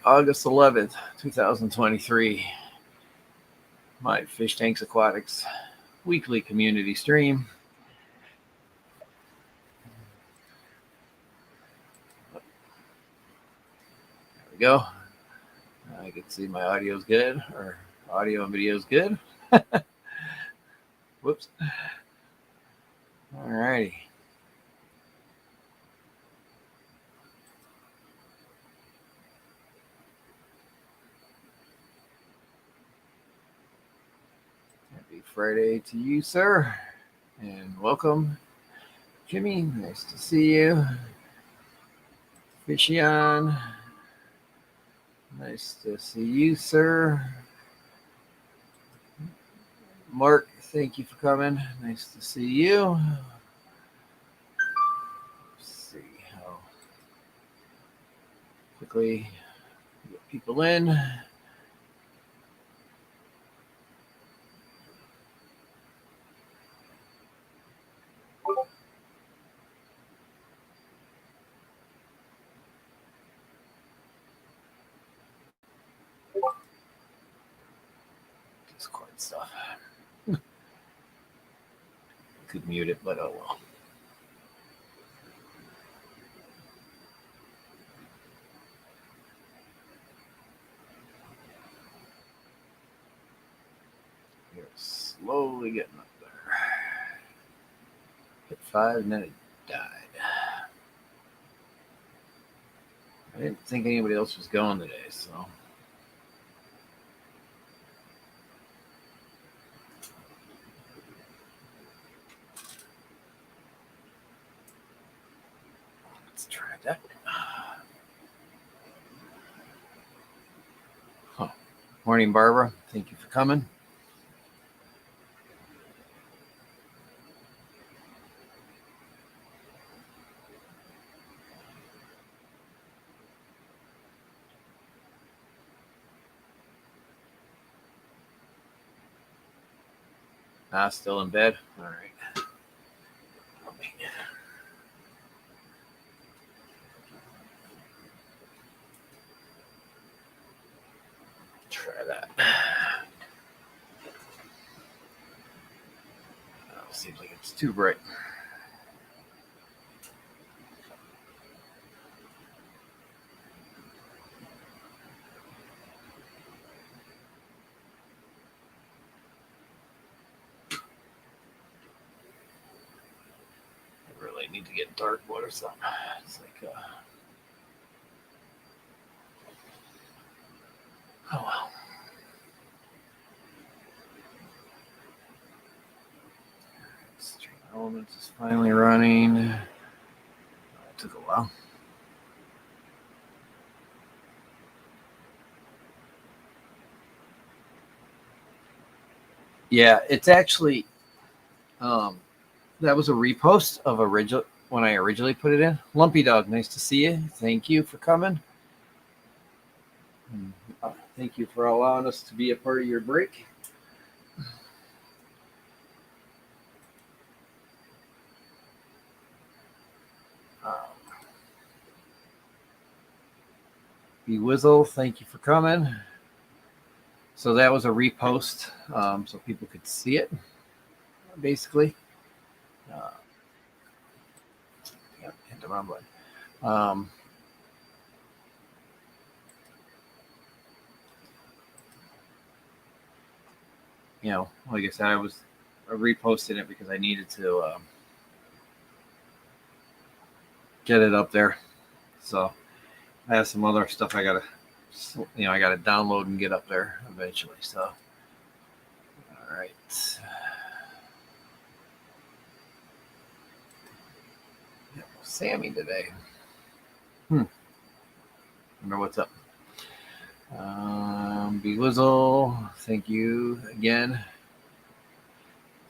August 11th, 2023. My Fish Tanks Aquatics weekly community stream. There we go. I can see my audio's good, or audio and video's good. Whoops. All righty. Happy Friday to you, sir, and welcome. Jimmy, nice to see you. Fishy on. Nice to see you, sir. Mark, thank you for coming. Nice to see you. Let's see how quickly get people in. Discord stuff. Could mute it, but oh well. You're slowly getting up there. Hit 5 and then it died. I didn't think anybody else was going today, so. Let's try that. Huh. Morning, Barbara. Thank you for coming. Still in bed? All right. Try that. Seems like it's too bright. Need to get dark wood or something. It's like, oh well. Stream Elements is finally running. It took a while. Yeah, it's actually that was a repost of when I originally put it in. Lumpy Dog, nice to see you. Thank you for coming. Thank you for allowing us to be a part of your break. Bewizzle, thank you for coming. So that was a repost, so people could see it, basically. Yep, hit the wrong button. You know, like I said, I reposted it because I needed to get it up there. So I have some other stuff I gotta download and get up there eventually. So, all right. Yeah, Sammy today. Wonder what's up. Bewizzle, thank you again.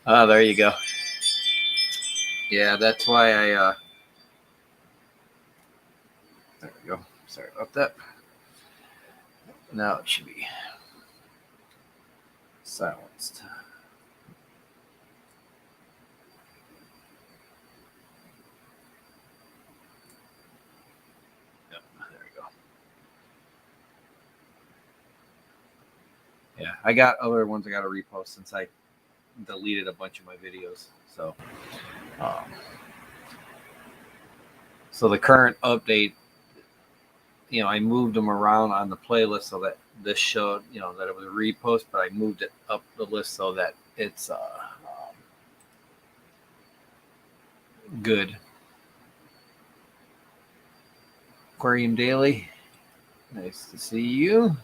There you go. Yeah, that's why I there we go. Sorry about that. Now it should be silenced. Yep, there we go. Yeah, I got other ones I got to repost since I deleted a bunch of my videos. Um, so the current update, I moved them around on the playlist so that this showed, that it was a repost, but I moved it up the list so that it's good. Aquarium Daily, nice to see you.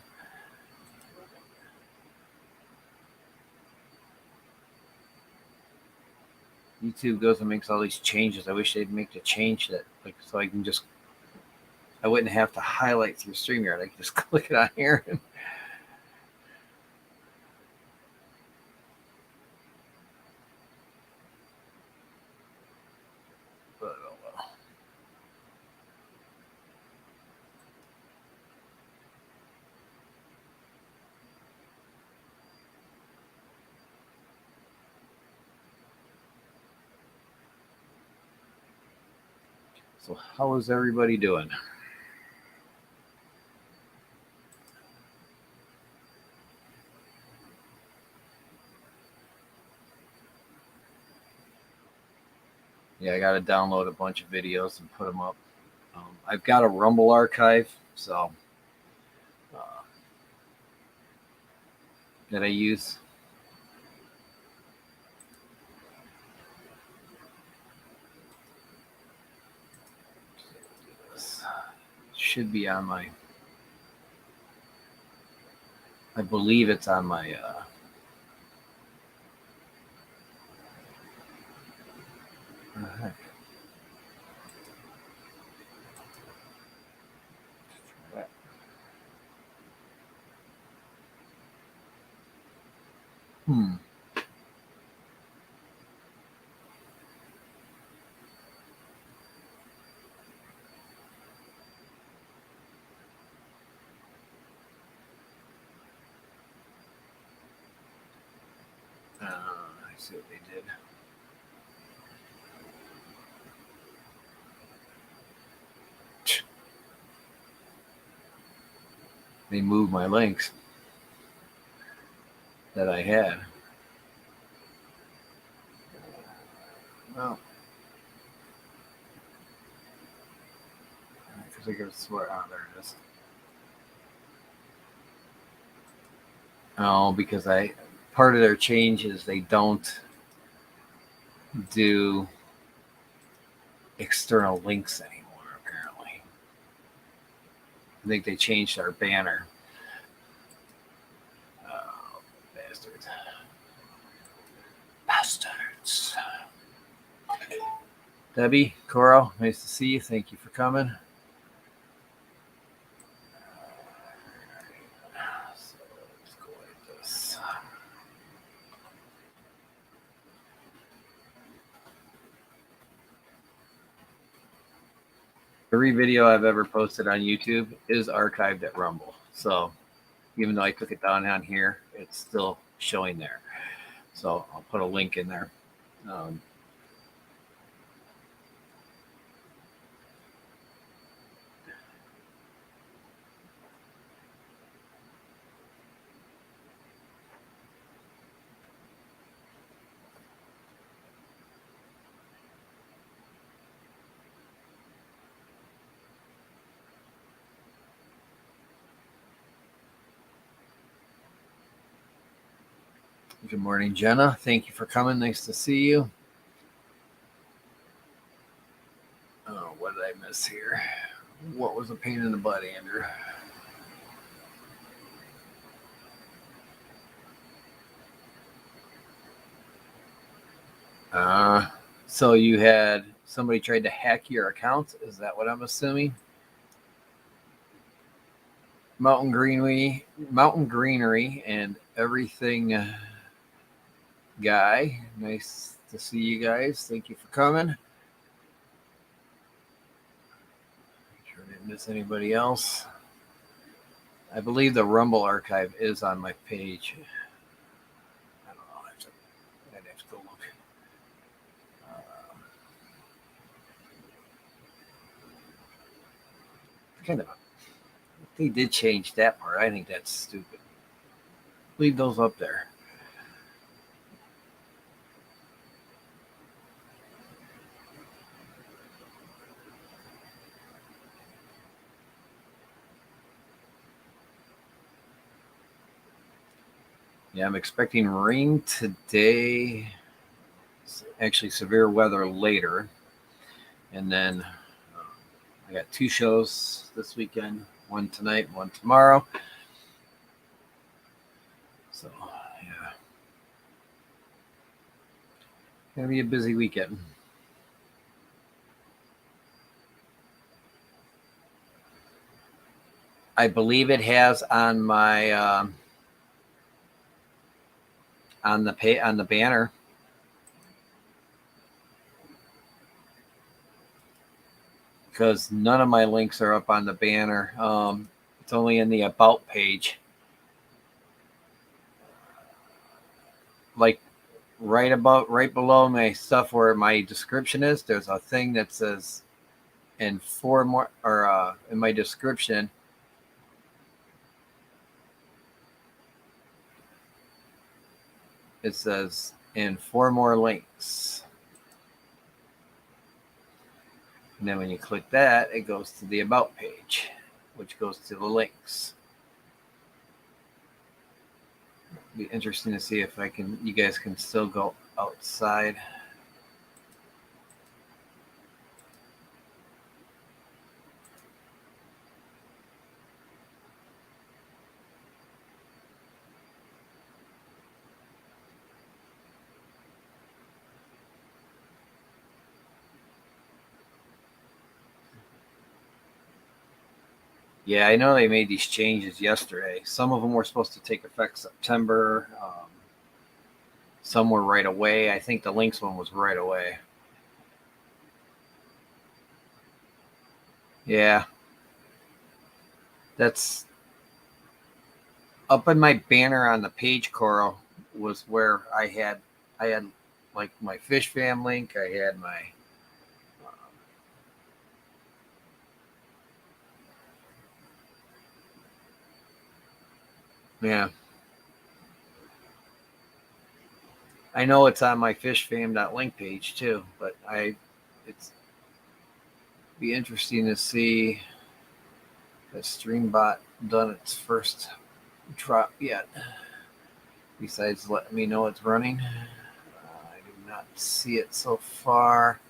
YouTube goes and makes all these changes. I wish they'd make the change that, so I can just, I wouldn't have to highlight through StreamYard. I could just click it on here. But oh well. So how is everybody doing? Yeah, I got to download a bunch of videos and put them up. I've got a Rumble archive, so that I use. This should be on my. I believe it's on my. Heck? I see what they did. They moved my links that I had. Well, because I could swear. Oh, there it is. Oh, because part of their change is they don't do external links anymore, apparently. I think they changed our banner. Oh, bastards. Bastards. Debbie, Coro, nice to see you. Thank you for coming. So let's go like this. Every video I've ever posted on YouTube is archived at Rumble. So even though I took it down on here, it's still showing there. So I'll put a link in there. Good morning, Jenna. Thank you for coming. Nice to see you. Oh, what did I miss here? What was a pain in the butt, Andrew? So you had somebody tried to hack your account? Is that what I'm assuming? Mountain Greenery, and everything. Guy, nice to see you guys. Thank you for coming. Make sure I didn't miss anybody else. I believe the Rumble archive is on my page. I don't know. I'd have to go look. Kind of. They did change that part. I think that's stupid. leave those up there. Yeah, I'm expecting rain today. Actually, severe weather later. And then I got 2 shows this weekend, one tonight, one tomorrow. So, yeah. Gonna be a busy weekend. I believe it has on my on the banner. Because none of my links are up on the banner. It's only in the about page. Like right below my stuff where my description is, there's a thing that says in 4 more, or in my description, it says in 4 more links. And then when you click that, it goes to the about page, which goes to the links. It'll be interesting to see if you guys can still go outside. Yeah, I know they made these changes yesterday. Some of them were supposed to take effect September. Some were right away. I think the links one was right away. Yeah. That's up in my banner on the page, Coral, was where I had like my fish fam link. I had my yeah. I know it's on my fishfam.link page too, but it's be interesting to see if Streambot done its first drop yet. Besides letting me know it's running, I do not see it so far.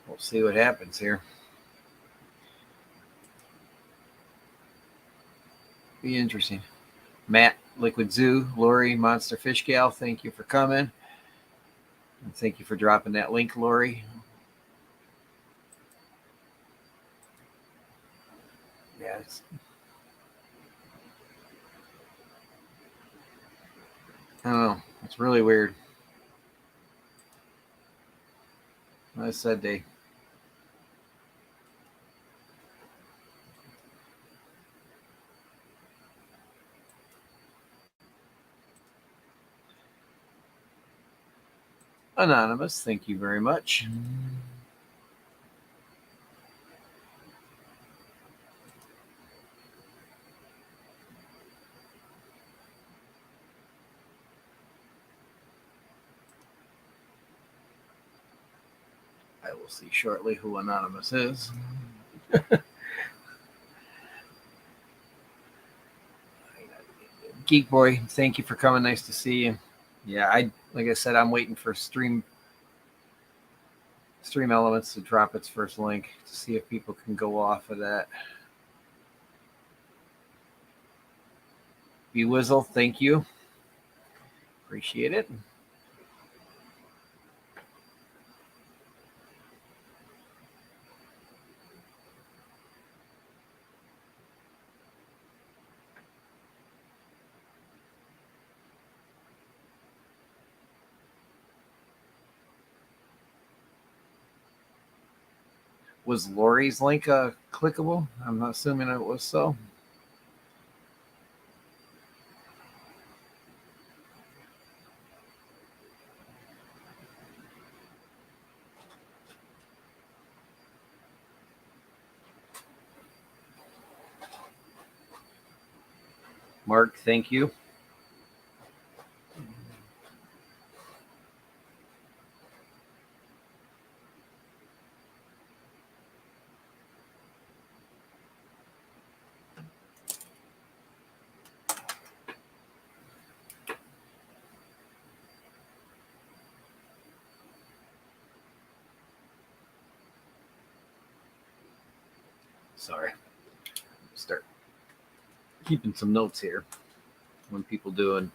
We'll see what happens here. Be interesting. Matt, Liquid Zoo, Lori, Monster Fish Gal, thank you for coming. And thank you for dropping that link, Lori. Yeah, I don't know. It's really weird. Like I said, they Anonymous, thank you very much. I will see shortly who Anonymous is. Geek Boy, thank you for coming. Nice to see you. Yeah, like I said, I'm waiting for Stream Elements to drop its first link to see if people can go off of that. Bewizzle, thank you. Appreciate it. Was Lori's link clickable? I'm not assuming it was so. Mark, thank you. Sorry. Start keeping some notes here when people doing.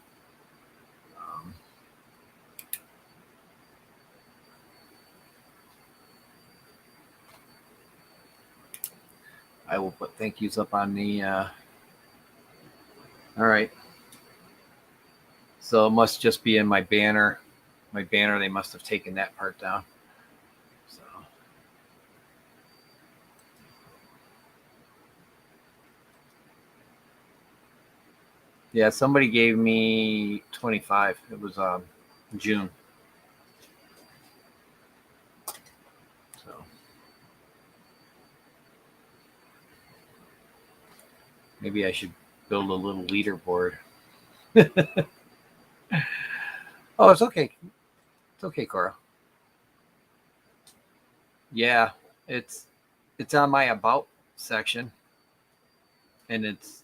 I will put thank yous up on the. All right. So it must just be in my banner. My banner, they must have taken that part down. So. Yeah, somebody gave me 25. It was June. So maybe I should build a little leaderboard. Oh, it's okay. It's okay, Cora. Yeah, it's on my about section, and it's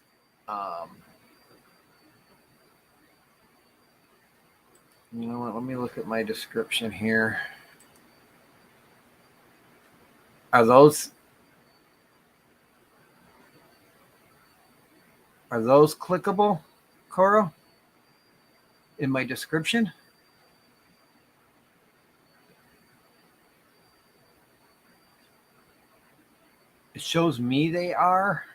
you know what? Let me look at my description here. Are those clickable, Cora? In my description? It shows me they are.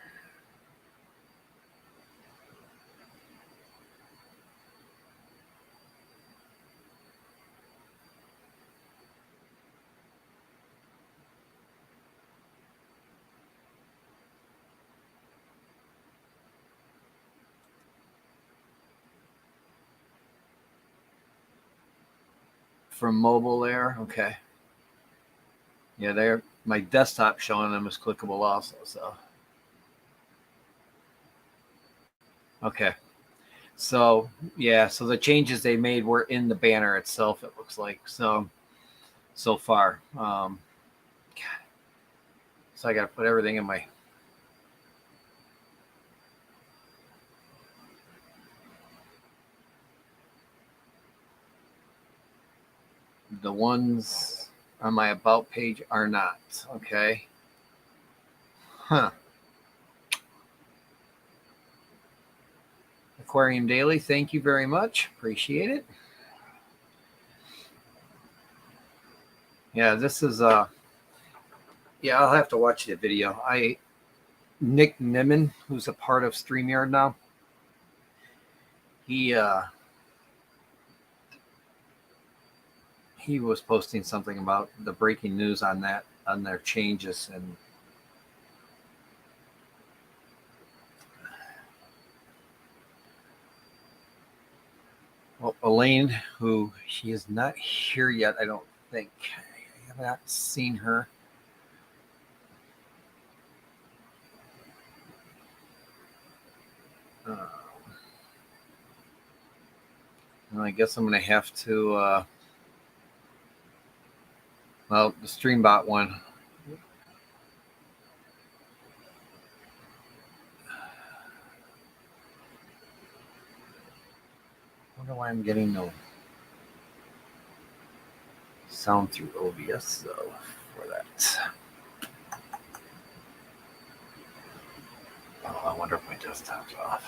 From mobile there. Okay. Yeah, they're my desktop showing them as clickable also. So okay. So yeah, so the changes they made were in the banner itself, it looks like. So far. So I gotta put everything in my the ones on my about page are not. Okay. Huh. Aquarium Daily, thank you very much. Appreciate it. Yeah, this is yeah, I'll have to watch the video. Nick Nimmin, who's a part of StreamYard now, he was posting something about the breaking news on their changes, and well, Elaine, who she is not here yet, I don't think. I have not seen her. Well, I guess I'm going to have to. Well, the StreamBot one. I wonder why I'm getting no sound through OBS though for that. Oh, I wonder if my desktop's off.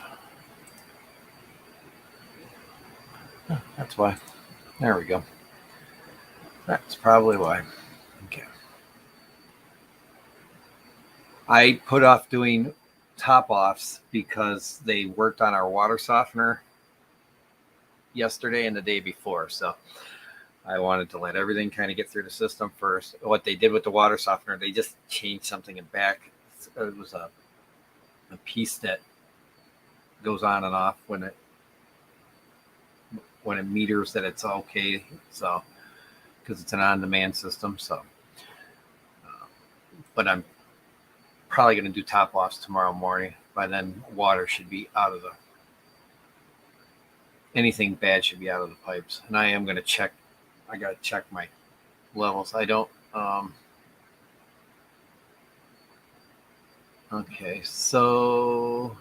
Oh, that's why. There we go. That's probably why. Okay. I put off doing top offs because they worked on our water softener yesterday and the day before. So I wanted to let everything kind of get through the system first. What they did with the water softener, they just changed something in back. It was a piece that goes on and off when it meters that it's okay. So because it's an on-demand system. So, but I'm probably going to do top offs tomorrow morning. By then, water should be out of anything bad should be out of the pipes. And I am going to check. I got to check my levels. I don't. Okay, so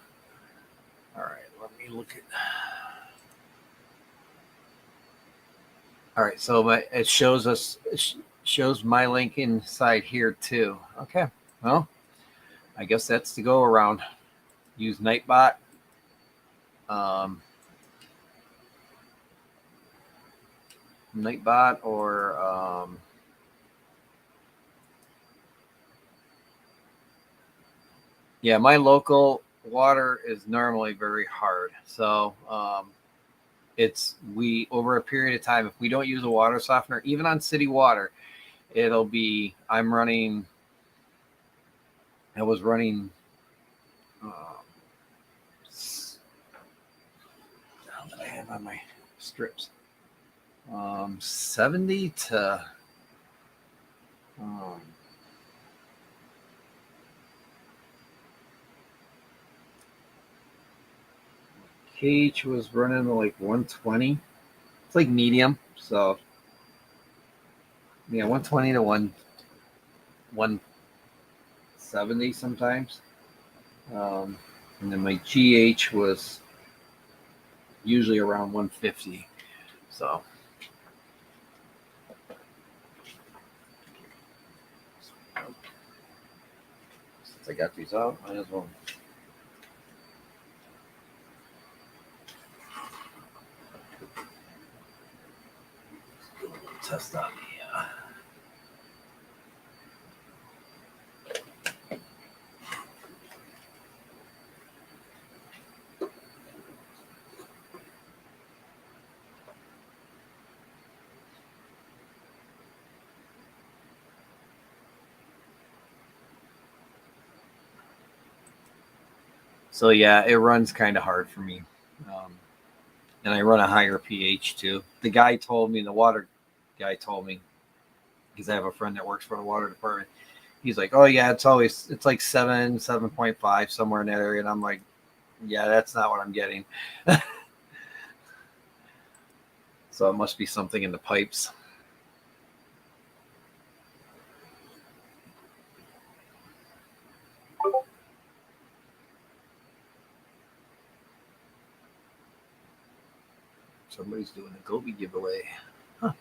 all right. Let me look at. All right, so it shows us. It shows my link inside here too. Okay, well, I guess that's to go around. Use Nightbot. Nightbot or yeah, my local water is normally very hard. So we over a period of time, if we don't use a water softener, even on city water, it'll be I was running I have on my strips 70 to um, KH was running like 120. It's like medium, so yeah, 120 to 170 sometimes. And then my GH was usually around 150. So since I got these out, might as well do a little test on the So yeah, it runs kind of hard for me, and I run a higher pH too. The water guy told me, because I have a friend that works for the water department. He's like, "Oh yeah, it's like 7.5 somewhere in that area," and I'm like, "Yeah, that's not what I'm getting." So it must be something in the pipes. Somebody's doing a Gobi giveaway. Huh.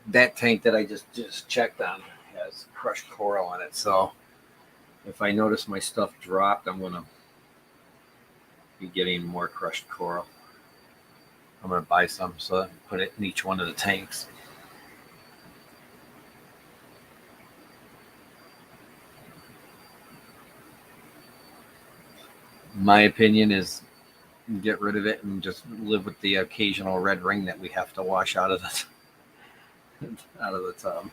That tank that I just checked on has crushed coral on it. So if I notice my stuff dropped, I'm gonna be getting more crushed coral. I'm gonna buy some so I can put it in each one of the tanks. My opinion is get rid of it and just live with the occasional red ring that we have to wash out of the out of the tub.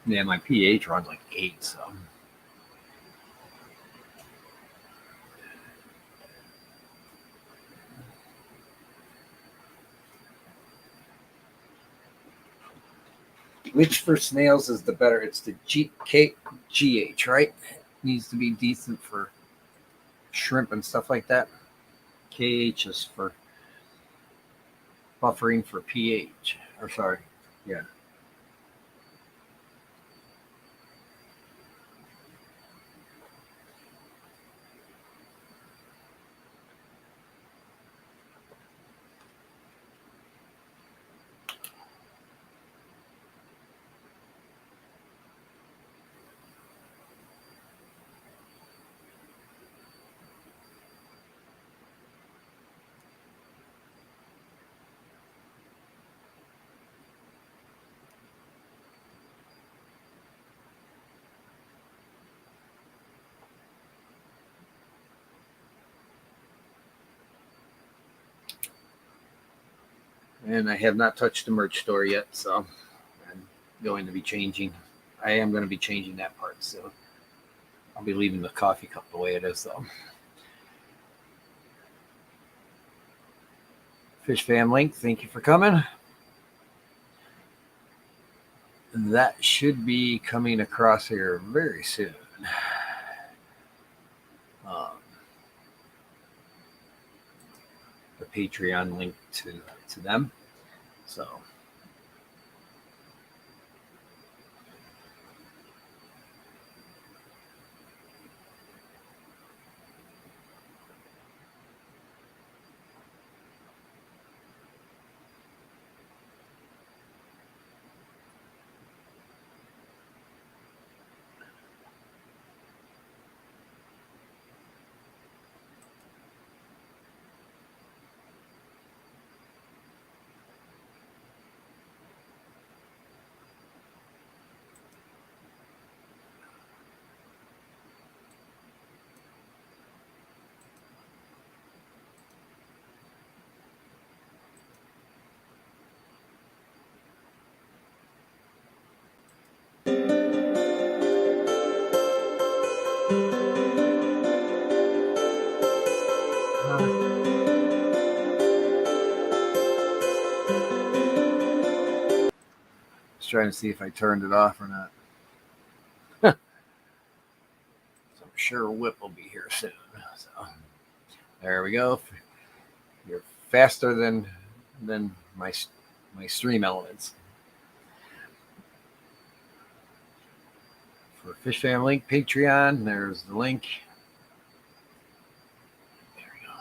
Yeah, my pH runs like 8, so which for snails is the better? It's the GH, right? Needs to be decent for shrimp and stuff like that. KH is for buffering for pH. Or sorry, yeah. And I have not touched the merch store yet, so I'm going to be changing. I am going to be changing that part, so I'll be leaving the coffee cup the way it is, though. Fish Fam Link, thank you for coming. And that should be coming across here very soon. Um, the Patreon link to them. So just trying to see if I turned it off or not. So I'm sure Whip will be here soon. So there we go. You're faster than my stream elements. For Fish Fam Link Patreon, there's the link. There we go.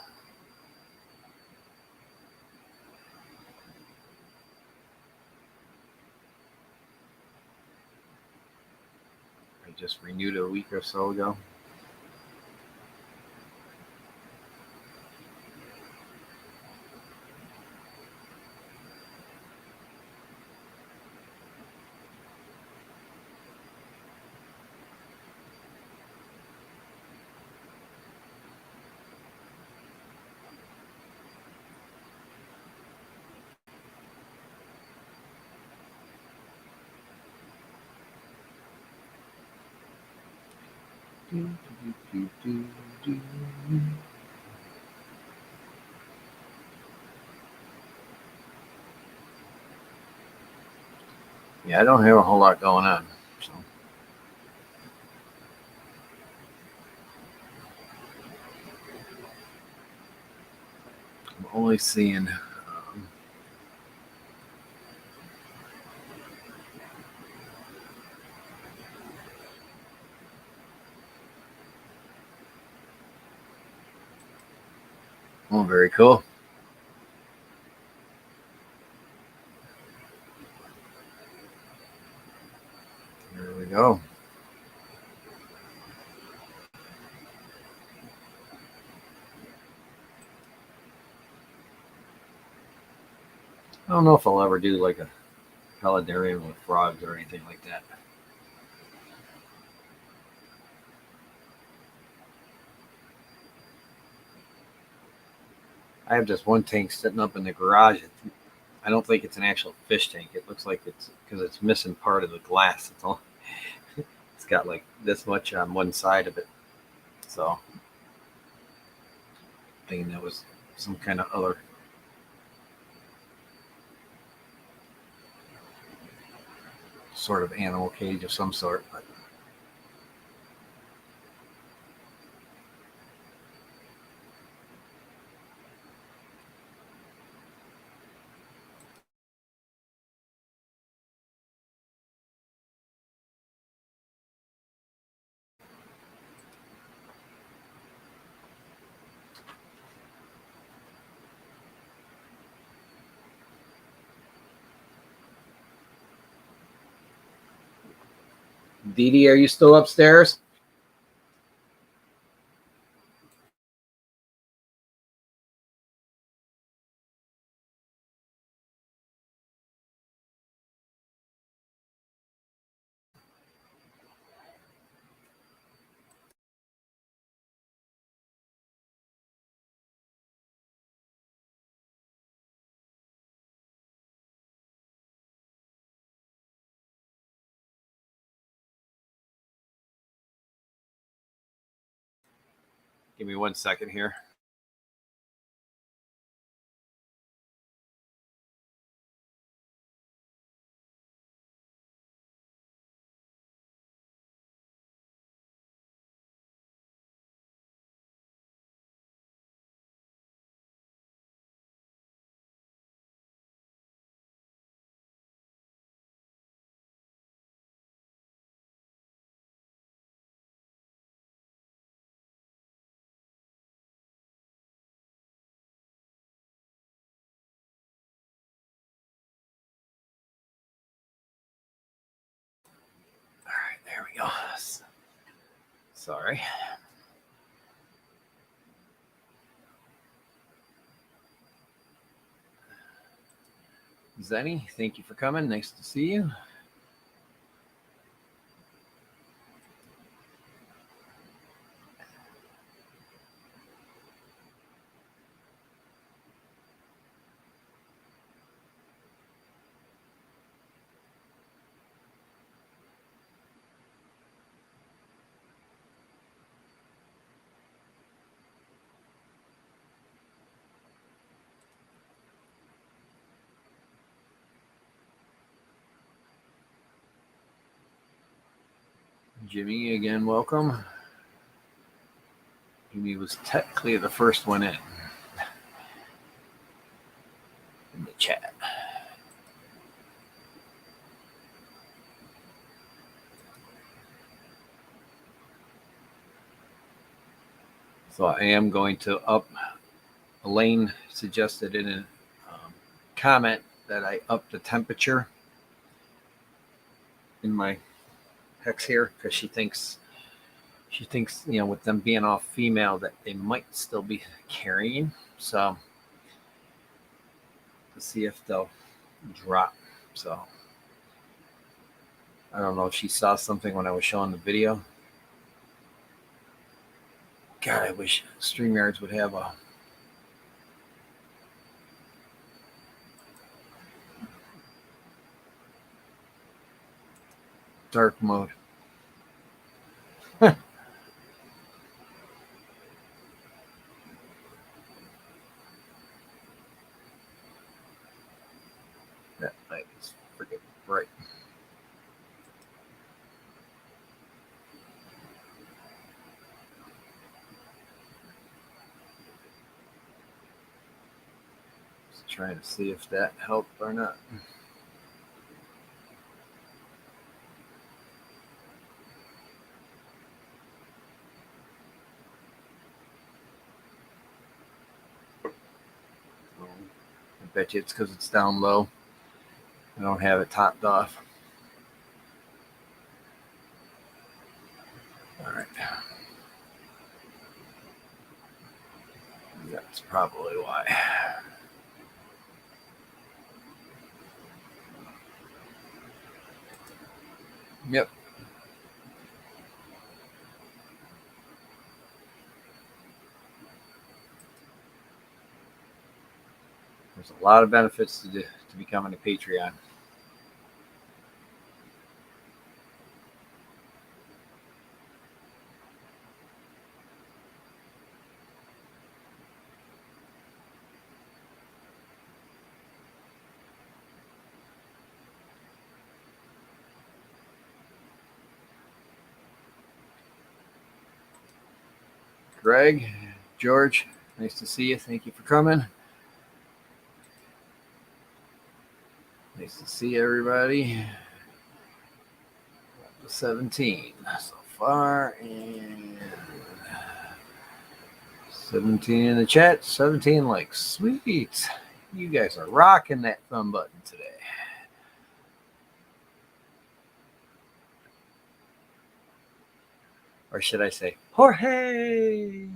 I just renewed it a week or so ago. Yeah, I don't have a whole lot going on. So. I'm only seeing oh, very cool. There we go. I don't know if I'll ever do like a paludarium with frogs or anything like that. I have just one tank sitting up in the garage. I don't think it's an actual fish tank. It looks like it's because it's missing part of the glass. It's all. It's got like this much on one side of it. So, thinking that was some kind of other sort of animal cage of some sort. But Dee Dee, are you still upstairs? Give me 1 second here. Sorry. Zenny, thank you for coming. Nice to see you. Jimmy, again, welcome. Jimmy was technically the first one in the chat. So I am going to up. Elaine suggested in a comment that I up the temperature in my hex here because she thinks, with them being all female that they might still be carrying. So to see if they'll drop. So I don't know if she saw something when I was showing the video. God, I wish StreamYards would have a dark mode. That light is freaking bright. Just trying to see if that helped or not. I bet you it's because it's down low. I don't have it topped off. All right. That's probably why. Yep. There's a lot of benefits to becoming a Patreon. Greg, George, nice to see you. Thank you for coming. Nice to see everybody. 17 so far, and 17 in the chat. 17 likes. Sweet. You guys are rocking that thumb button today. Or should I say, Jorge?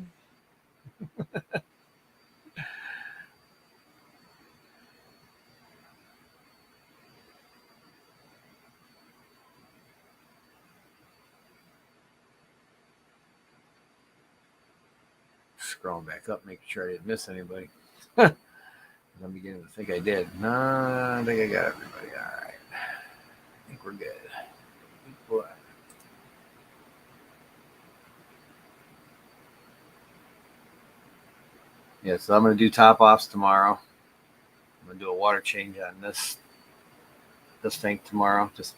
Scrolling back up, making sure I didn't miss anybody. I'm beginning to think I did. No, I think I got everybody. All right. I think we're good. Boy. Yeah, so I'm going to do top offs tomorrow. I'm going to do a water change on this tank tomorrow. Just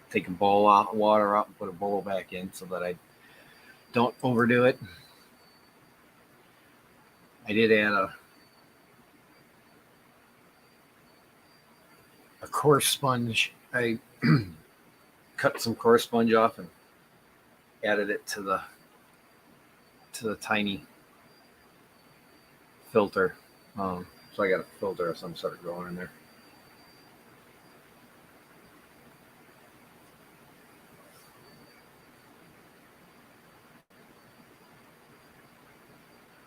take a bowl out, water out, and put a bowl back in so that I don't overdo it. I did add a coarse sponge. I cut some coarse sponge off and added it to the tiny filter. So I got a filter of some sort going in there.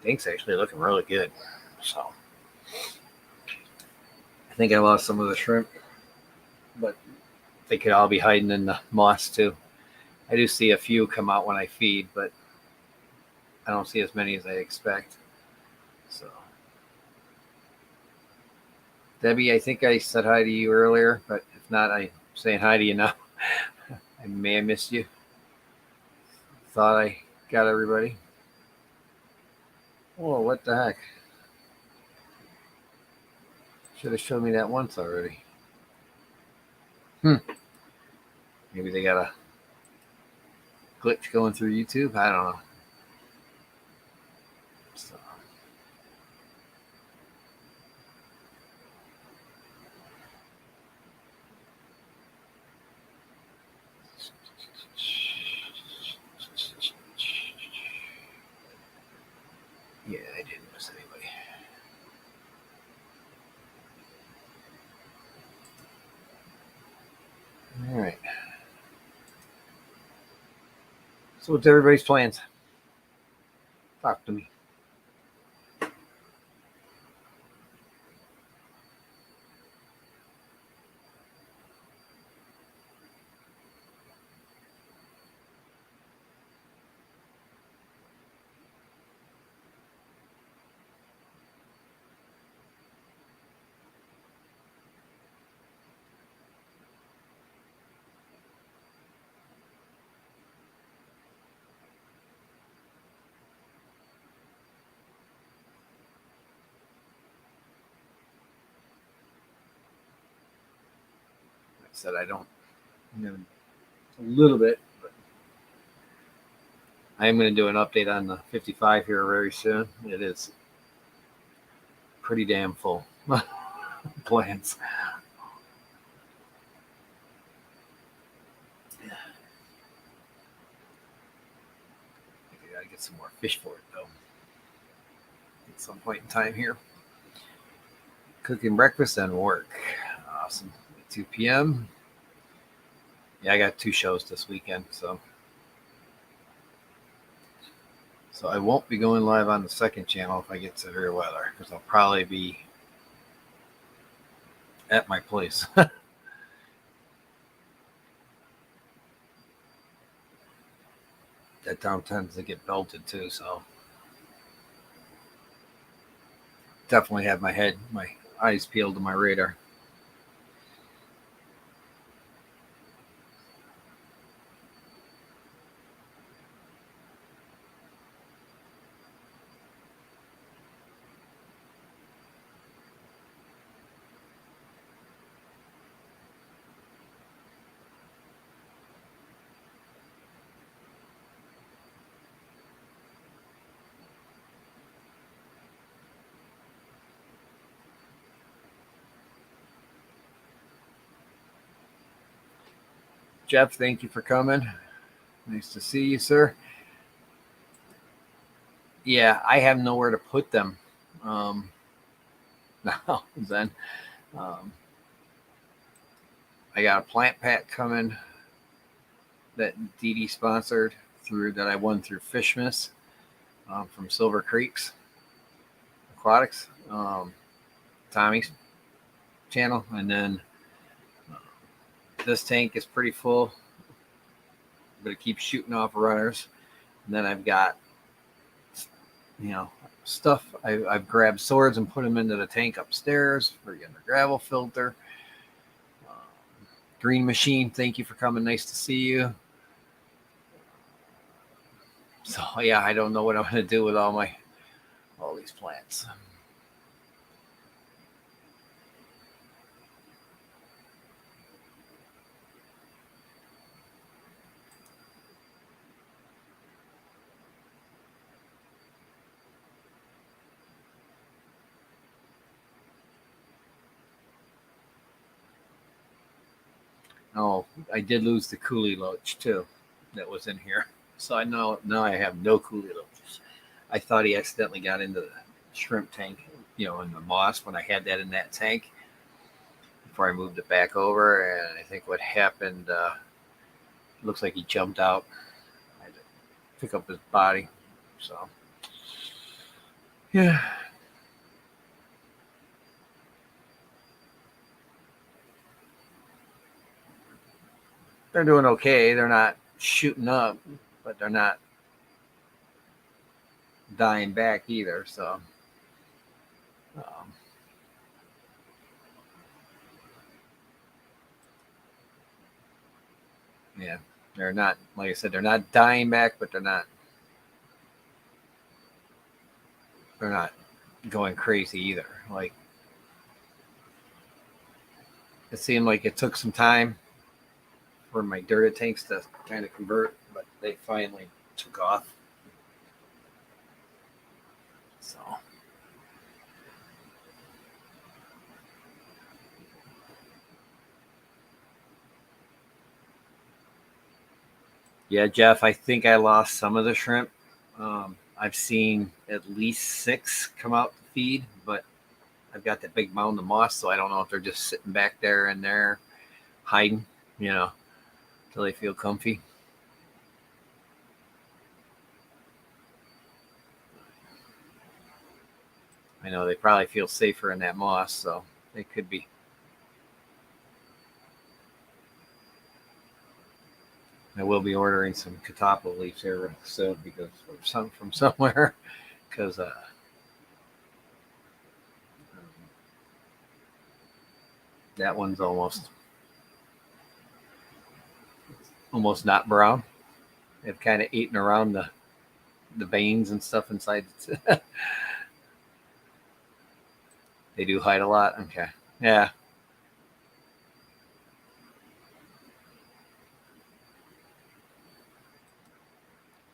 tank's actually looking really good. So I think I lost some of the shrimp, but they could all be hiding in the moss too. I do see a few come out when I feed, but I don't see as many as I expect. So, Debbie, I think I said hi to you earlier, but if not, I'm saying hi to you now. I may have missed you. Thought I got everybody. Oh, what the heck? Should have showed me that once already. Maybe they got a glitch going through YouTube. I don't know. So. Yeah, I didn't miss anybody. All right. So what's everybody's plans? Talk to me. Like I said, I don't. A little bit, but I am going to do an update on the 55 here very soon. It is pretty damn full. Plans. I gotta get some more fish for it though. At some point in time here. Cooking breakfast and work. Awesome. At 2 p.m. Yeah, I got 2 shows this weekend, so I won't be going live on the second channel if I get severe weather, because I'll probably be at my place. That town tends to get belted too, so definitely have my eyes peeled to my radar. Jeff, thank you for coming. Nice to see you, sir. Yeah, I have nowhere to put them now. Then I got a plant pack coming that Dee Dee sponsored through that I won through Fishmas from Silver Creeks Aquatics, Tommy's channel, and then this tank is pretty full, but it keeps shooting off runners. And then I've got, stuff. I've grabbed swords and put them into the tank upstairs for getting the gravel filter. Green Machine, thank you for coming. Nice to see you. So yeah, I don't know what I'm going to do with all these plants. Oh, I did lose the coolie loach too that was in here. So I know now I have no coolie loaches. I thought he accidentally got into the shrimp tank, in the moss when I had that in that tank before I moved it back over. And I think what happened, looks like he jumped out. I had to pick up his body. So Yeah. They're doing okay. They're not shooting up, but they're not dying back either. So, um, yeah, they're not, like I said, they're not dying back, but they're not going crazy either. Like, it seemed like it took some time for my Dirta tanks to kind of convert, but they finally took off. So, yeah, Jeff, I think I lost some of the shrimp. I've seen at least 6 come out to feed, but I've got that big mound of moss, so I don't know if they're just sitting back there and they're hiding, you know, till they feel comfy. I know they probably feel safer in that moss, so they could be. I will be ordering some catappa leaves here soon because from somewhere because that one's almost not brown. They've kind of eaten around the veins and stuff inside. They do hide a lot. Okay, yeah,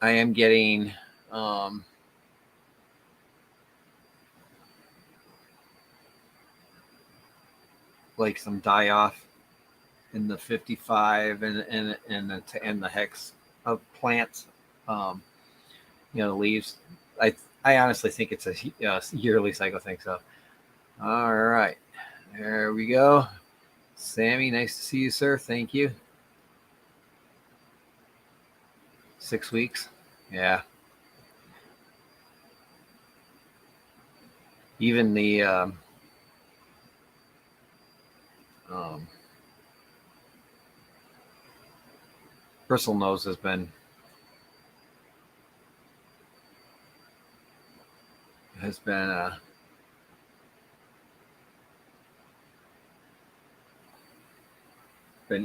I am getting um, like some die off in the 55 and the hex of plants. Um, the leaves. I honestly think it's a yearly cycle thing. So, all right, there we go. Sammy, nice to see you, sir. Thank you. 6 weeks. Yeah. Even the um, bristle nose has been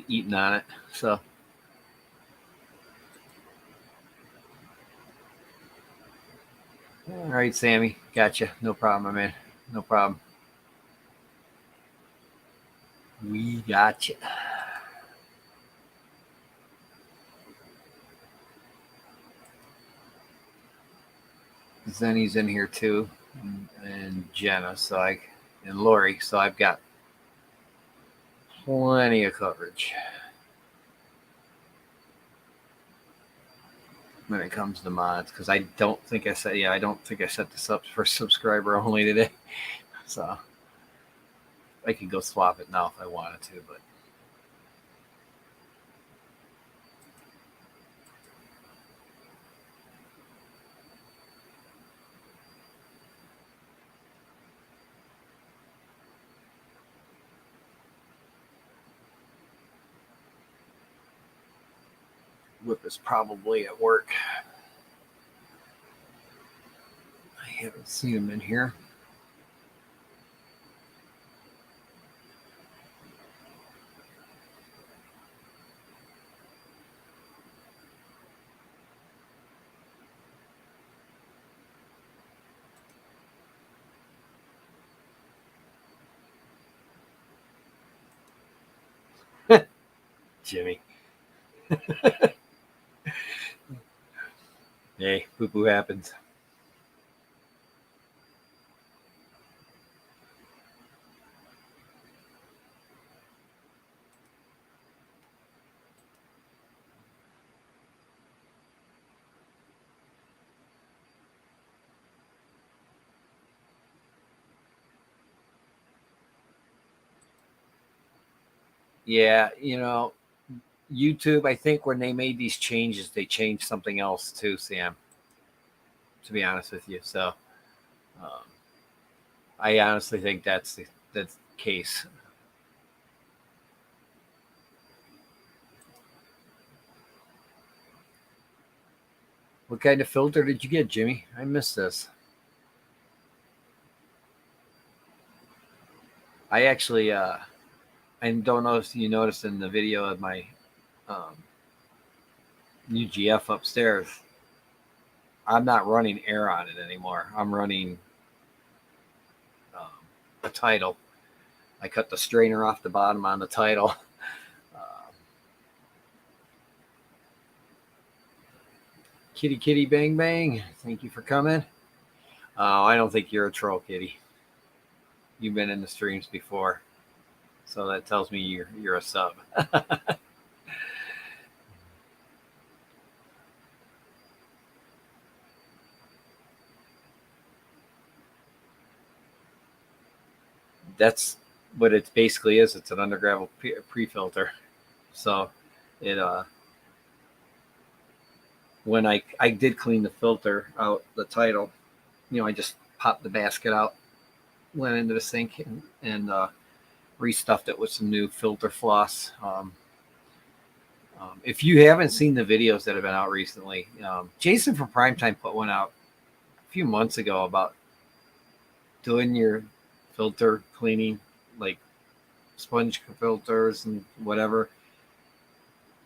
eating on it. So, all right, Sammy, gotcha. No problem, man. No problem. We gotcha. Zenny's in here too, and Jenna. And Lori. So I've got plenty of coverage when it comes to mods because I don't think I said I don't think I set this up for subscriber only today. So I could go swap it now if I wanted to, but Whip is probably at work. I haven't seen him in here. Jimmy. Hey, poo poo happens. Yeah, YouTube, I think when they made these changes, they changed something else too, Sam, to be honest with you. So Um, I honestly think that's the case. What kind of filter did you get, Jimmy? I missed this. I actually, I don't know if you noticed in the video of my um, UGF upstairs, I'm not running air on it anymore. I'm running um, a Tidal. I cut the strainer off the bottom on the Tidal. Kitty, kitty, bang, bang. Thank you for coming. I don't think you're a troll, kitty. You've been in the streams before, so that tells me you're a sub. That's what it basically is. It's an undergravel pre-filter. So it when I did clean the filter out, the Tidal, I just popped the basket out, went into the sink, and restuffed it with some new filter floss. If you haven't seen the videos that have been out recently, Jason from Primetime put one out a few months ago about doing your filter cleaning, like sponge filters and whatever.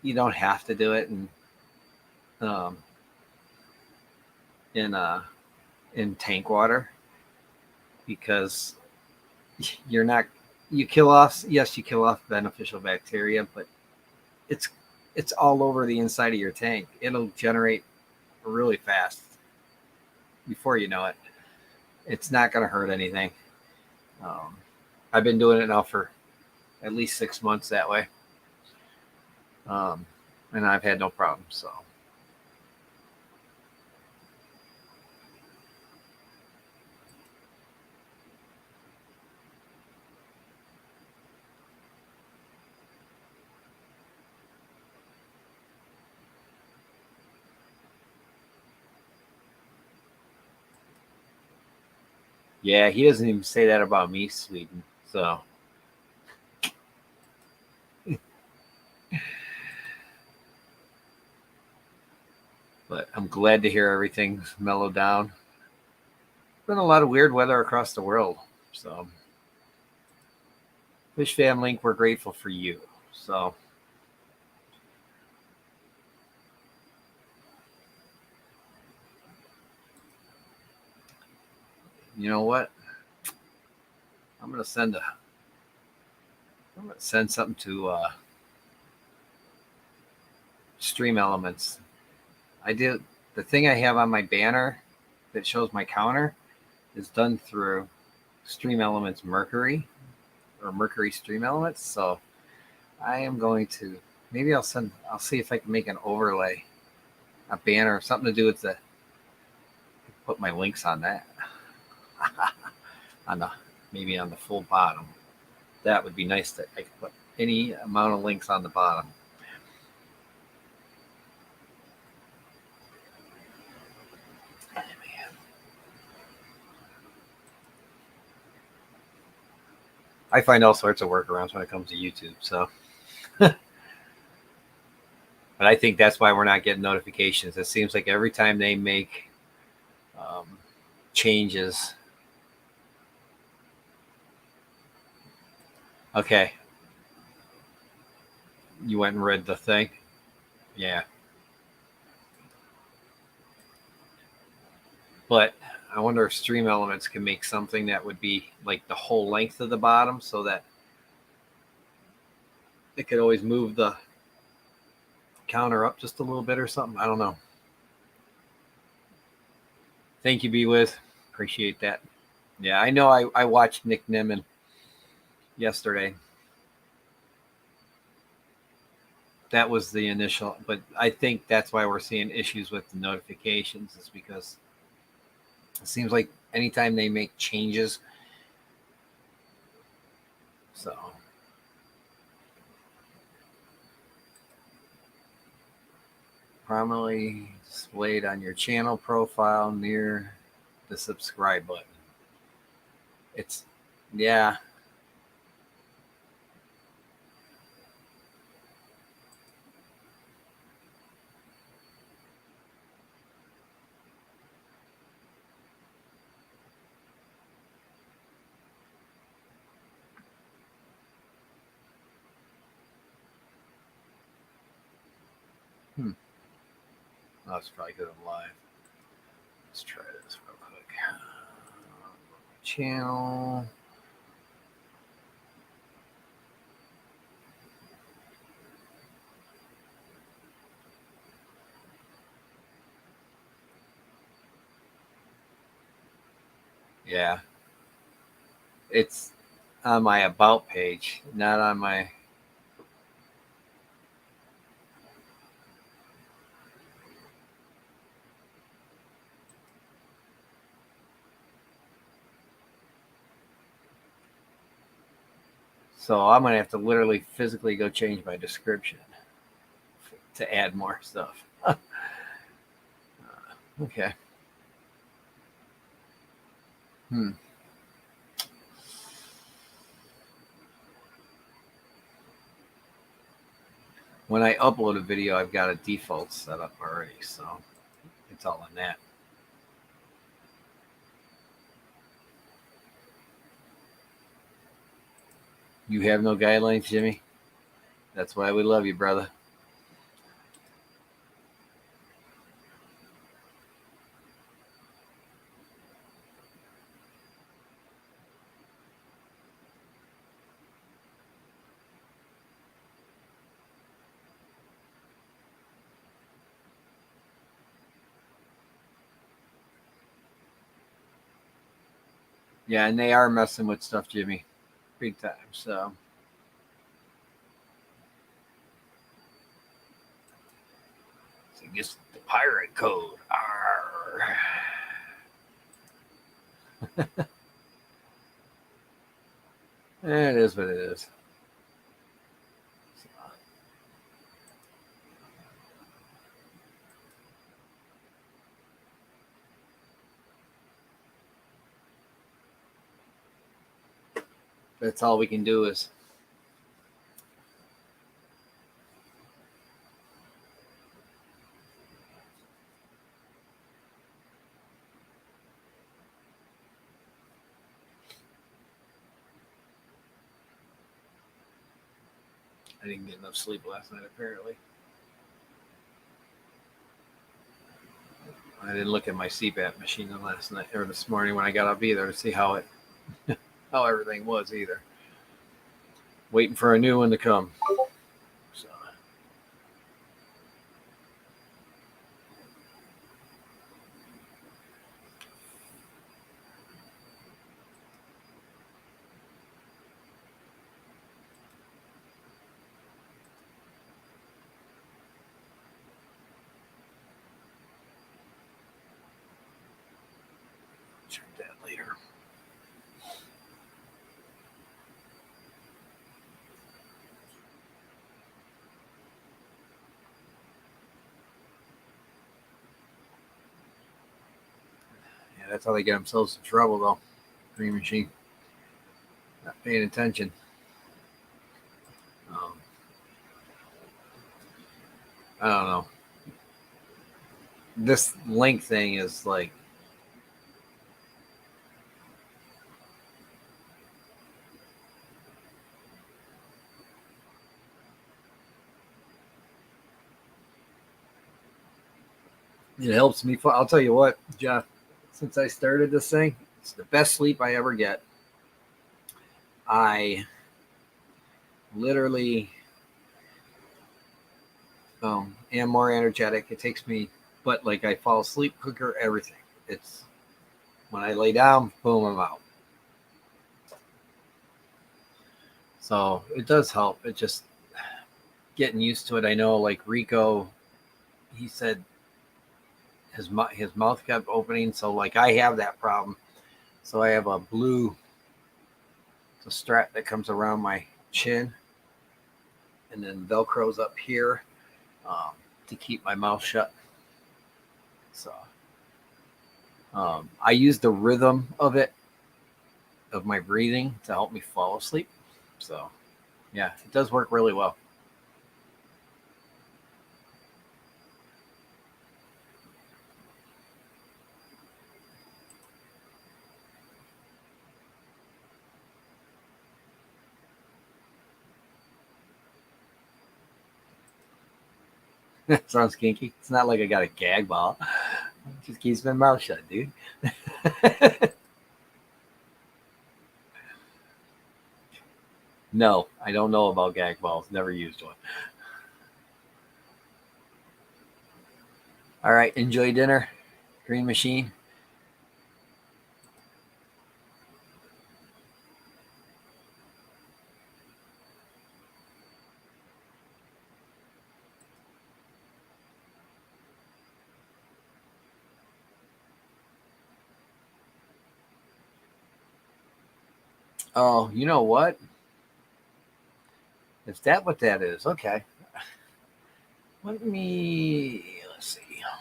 You don't have to do it um, in in tank water because you're not you kill off yes you kill off beneficial bacteria, but it's it's all over the inside of your tank. It'll generate really fast before you know it. It's not going to hurt anything. Um, I've been doing it now for at least 6 months that way, and I've had no problems. So yeah, he doesn't even say that about me, Sweden. So but I'm glad to hear everything's mellowed down. Been a lot of weird weather across the world. So, Fish Fam Link, we're grateful for you. So, you know what? I'm gonna send a. I'm gonna send something to Stream Elements. I did the thing I have on my banner that shows my counter is done through Stream Elements Mercury or Mercury Stream Elements. So I am going to maybe I'll see if I can make an overlay, a banner, something to do with the put my links on that. On the maybe on the full bottom. That would be nice that I could put any amount of links on the bottom. I find all sorts of workarounds when it comes to YouTube. So, but I think that's why we're not getting notifications. It seems like every time they make changes. Okay, you went and read the thing. Yeah, but I wonder if Stream Elements can make something that would be like the whole length of the bottom, so that it could always move the counter up just a little bit or something. I don't know. Thank you, BeWiz. Appreciate that. Yeah, I know. I watched Nick Nimmin yesterday. That was the initial, but I think that's why we're seeing issues with the notifications, is because it seems like anytime they make changes, so prominently displayed on your channel profile near the subscribe button. It's, yeah. Hmm. Oh, that's probably because I'm live. Let's try this real quick. Channel. Yeah. It's on my about page, not on my. So I'm gonna have to literally physically go change my description to add more stuff. Okay. Hmm. When I upload a video, I've got a default set up already, so it's all in that. You have no guidelines, Jimmy. That's why we love you, brother. Yeah, and they are messing with stuff, Jimmy, big time. So I guess the pirate code. Arr. It is what it is. That's all we can do is. I didn't get enough sleep last night, apparently. I didn't look at my CPAP machine last night or this morning when I got up either to see how everything was either. Waiting for a new one to come. So check that later. Yeah, that's how they get themselves in trouble, though. Green machine, not paying attention. Um, I don't know. This link thing is like, it helps me. I'll tell you what, Jeff. Since I started this thing, it's the best sleep I ever get. I literally am more energetic. It takes me, but like I fall asleep quicker. Everything. It's when I lay down, boom, I'm out. So it does help. It just getting used to it. I know, like Rico, he said his mouth kept opening. So like I have that problem. So I have a blue strap that comes around my chin, and then Velcro's up here um, to keep my mouth shut. So I use the rhythm of it of my breathing to help me fall asleep. So, yeah, it does work really well. Sounds kinky. It's not like I got a gag ball. It just keeps my mouth shut, dude. No, I don't know about gag balls. Never used one. All right, enjoy dinner. Green Machine. Oh, you know what? Is that what that is? Okay. Let's see.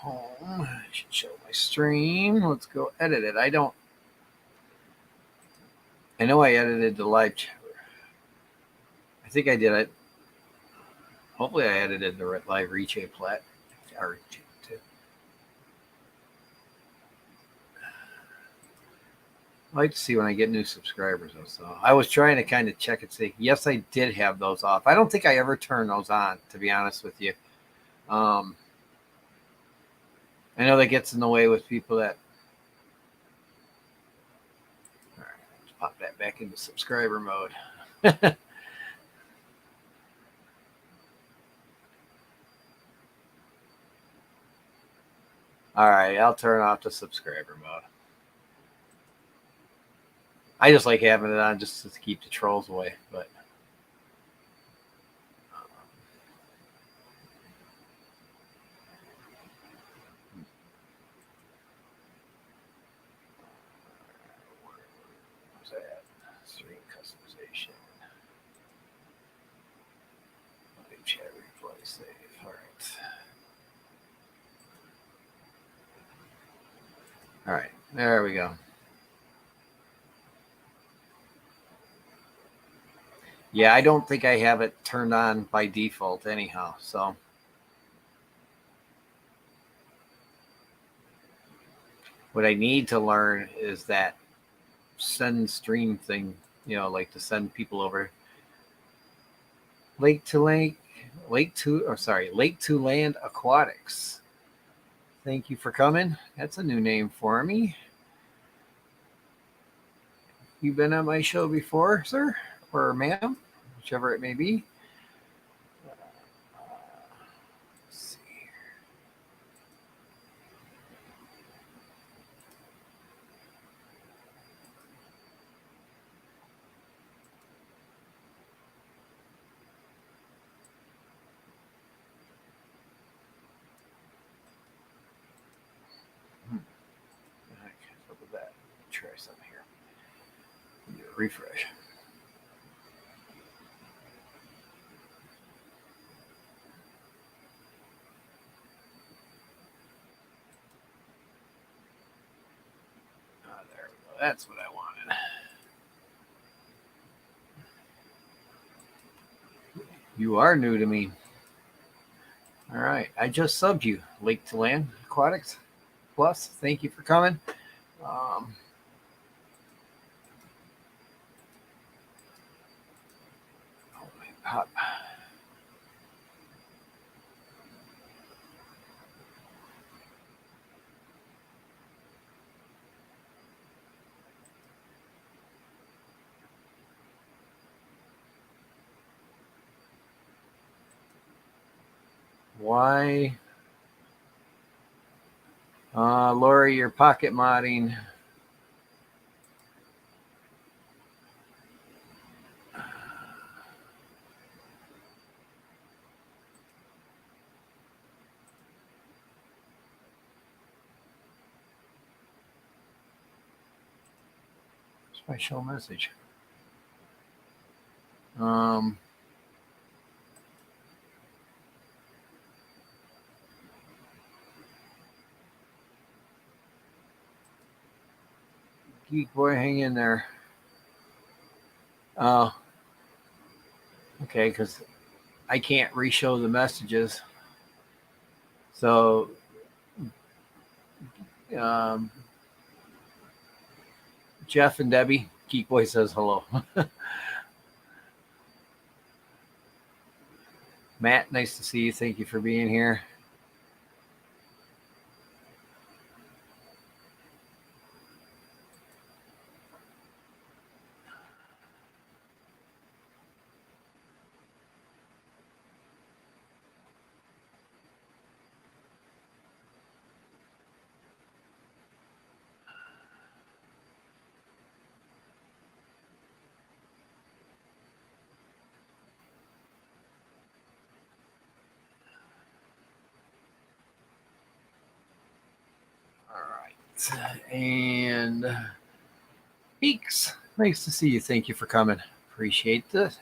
Home. I should show my stream. Let's go edit it. I know I edited the live chat. I think I did it. Hopefully I edited the live reach plat. Or, I like to see when I get new subscribers. So I was trying to kind of check and see. Yes, I did have those off. I don't think I ever turned those on, to be honest with you. Um, I know that gets in the way with people that. All right, let's pop that back into subscriber mode. All right, I'll turn off the subscriber mode. I just like having it on just to keep the trolls away, but. Where's that? Stream customization. Live chat replay save. All right. All right, there we go. Yeah, I don't think I have it turned on by default anyhow. So what I need to learn is that send stream thing, like to send people over lake to lake, lake to land aquatics. Thank you for coming. That's a new name for me. You been on my show before, sir or ma'am, whichever it may be. Let's see. What was that? Try something here. Do a refresh. There we go. That's what I wanted. You are new to me. All right. I just subbed you, Lake to Land Aquatics Plus. Thank you for coming. Um, oh my God. Why? Lori, you're pocket modding. My show message. Geek boy, hang in there. Oh, okay, because I can't re-show the messages. So, um, Jeff and Debbie, Geek Boy says hello. Matt, nice to see you. Thank you for being here. All right. And Peaks, nice to see you. Thank you for coming. Appreciate this.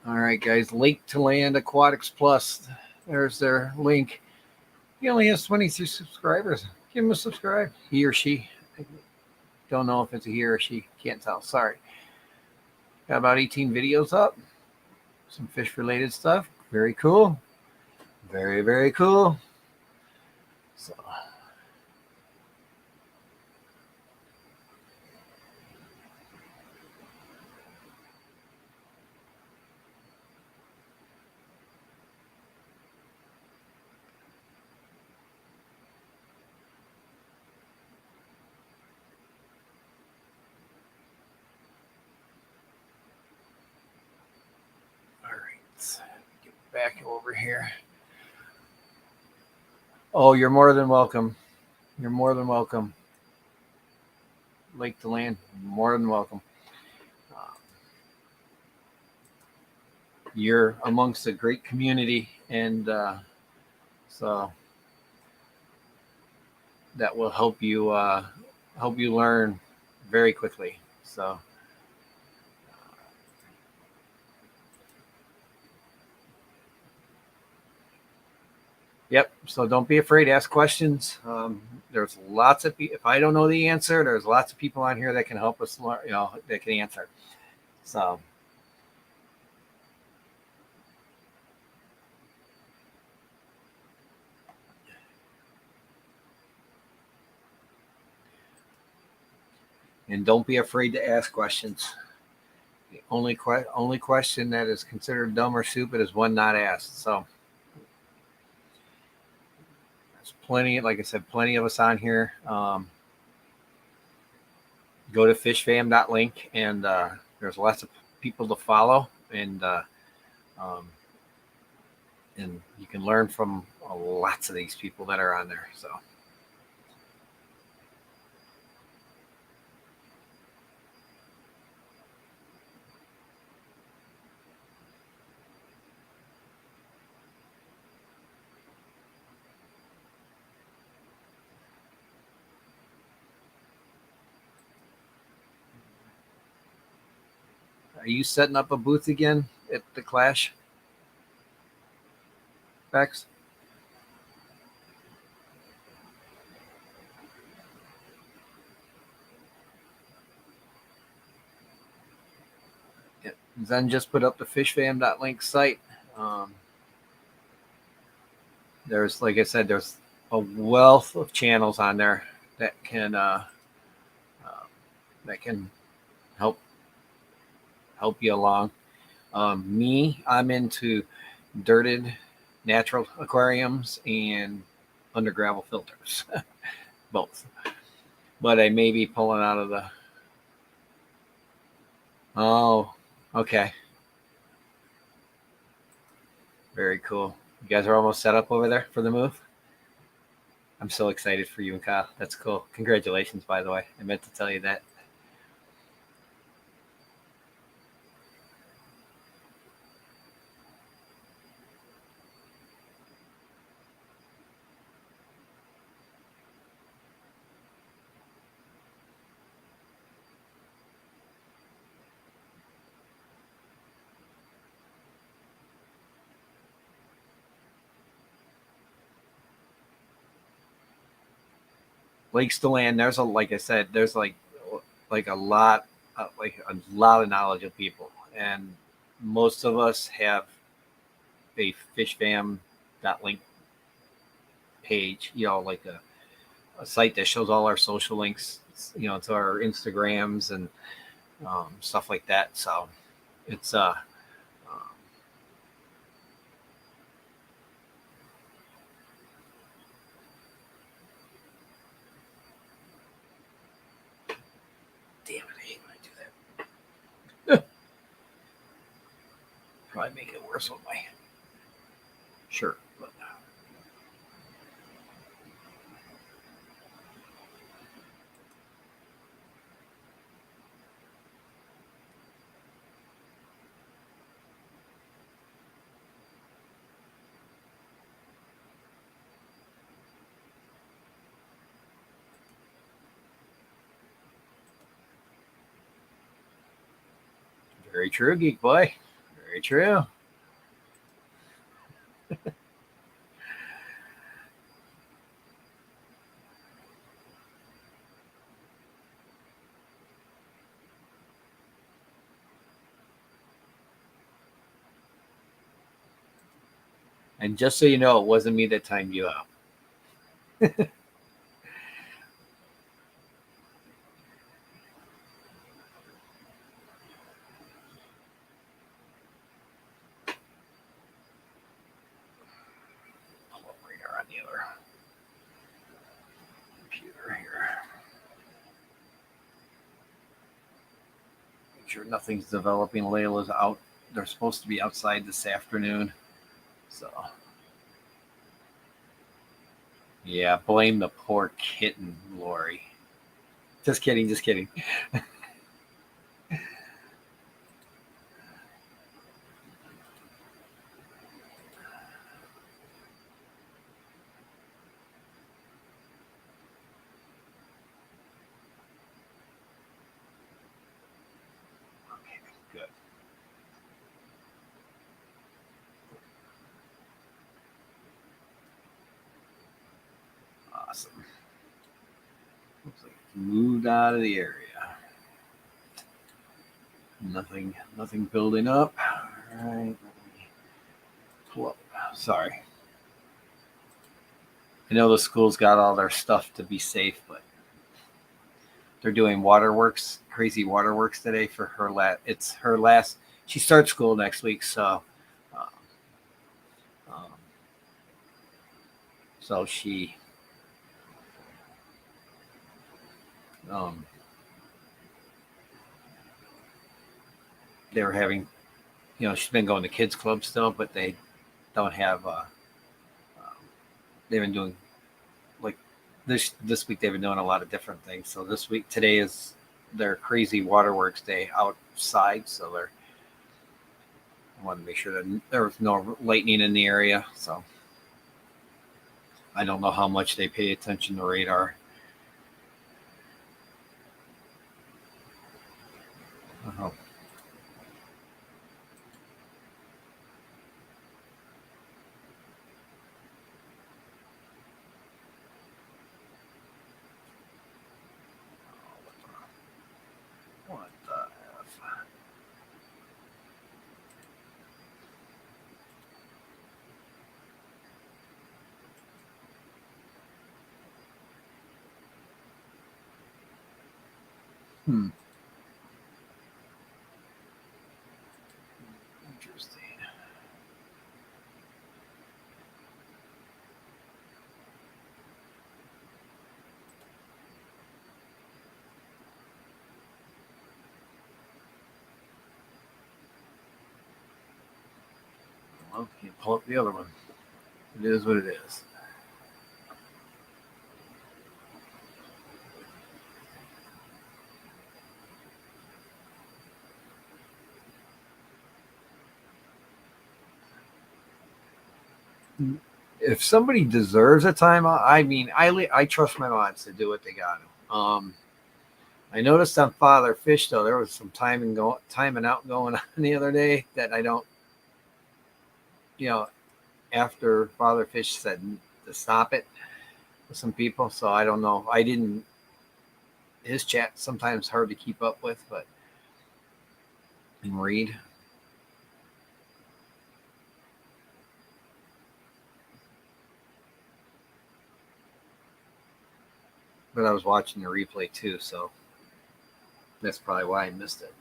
All right, guys. Lake to Land Aquatics Plus. There's their link. He only has 23 subscribers. Give him a subscribe. He or she. I don't know if it's a he or she. Can't tell. Sorry. Got about 18 videos up. Some fish related stuff. Very cool. Very, very cool. So, all right. Get back over here. Oh, you're more than welcome. You're more than welcome. Lake to Land, more than welcome. Uh, you're amongst a great community, and so that will help you learn very quickly. So, yep. So don't be afraid to ask questions. There's lots of people. If I don't know the answer, there's lots of people on here that can help us learn. That can answer. So. And don't be afraid to ask questions. The only question that is considered dumb or stupid is one not asked. So there's plenty, like I said, plenty of us on here. Go to fishfam.link and there's lots of people to follow, um, and you can learn from lots of these people that are on there. So. Are you setting up a booth again at the Clash, Bex? Yeah. Zen just put up the fishfam.link site. Um, there's, like I said, there's a wealth of channels on there that uh, can help you along. I'm into dirted natural aquariums and under gravel filters, both. But I may be pulling out of the. Oh, okay. Very cool. You guys are almost set up over there for the move. I'm so excited for you and Kyle. That's cool. Congratulations, by the way. I meant to tell you that. lakes to land. There's like I said, there's like a lot, of knowledgeable people, and most of us have a fishfam.link page, like a site that shows all our social links, to our Instagrams and stuff like that. So it's damn it, I hate when I do that. Probably make it worse with my shirt. But very true, Geek Boy. Very true. And just so you know, it wasn't me that timed you out. Pull up radar on the other computer here. Make sure nothing's developing. Layla's out. They're supposed to be outside this afternoon. So, yeah, blame the poor kitten, Lori. Just kidding, just kidding. Okay, good. Awesome. Looks like it's moved out of the area. Nothing building up. All right. Pull up. Sorry. I know the school's got all their stuff to be safe, but they're doing waterworks, crazy waterworks today for her it's her last. She starts school next week, so um, um, so she they were having, she's been going to kids club still, but they don't have. They've been doing like this week. They've been doing a lot of different things. So this week, today is their crazy waterworks day outside. So I wanted to make sure that there was no lightning in the area. So I don't know how much they pay attention to radar. Uh-huh. What the F? Interesting. Well, you pull up the other one. It is what it is. If somebody deserves a timeout, I mean, I trust my mods to do what they got to. I noticed on Father Fish though there was some timing out going on the other day that I don't, after Father Fish said to stop it, with some people, so I don't know. I didn't. His chat sometimes hard to keep up with, but and read. But I was watching the replay too, so that's probably why I missed it.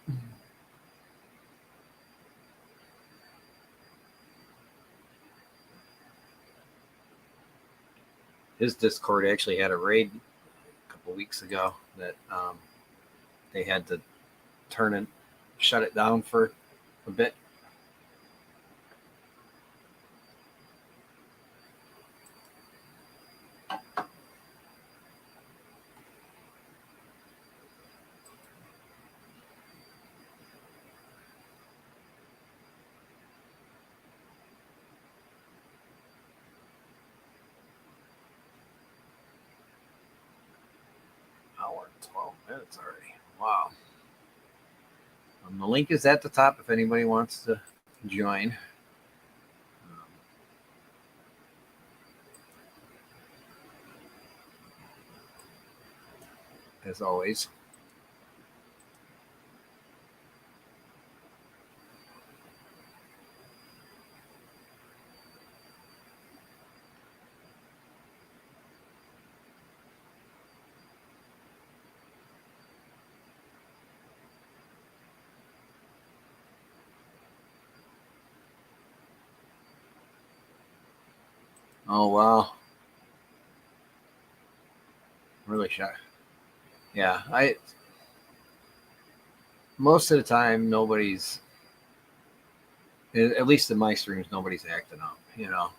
His Discord actually had a raid a couple weeks ago that they had to shut it down for a bit. Hour and 12 minutes already. Wow. The link is at the top if anybody wants to join. As always. Oh wow. Really shocked. Yeah, I most of the time nobody's, at least in my streams, nobody's acting up, you know.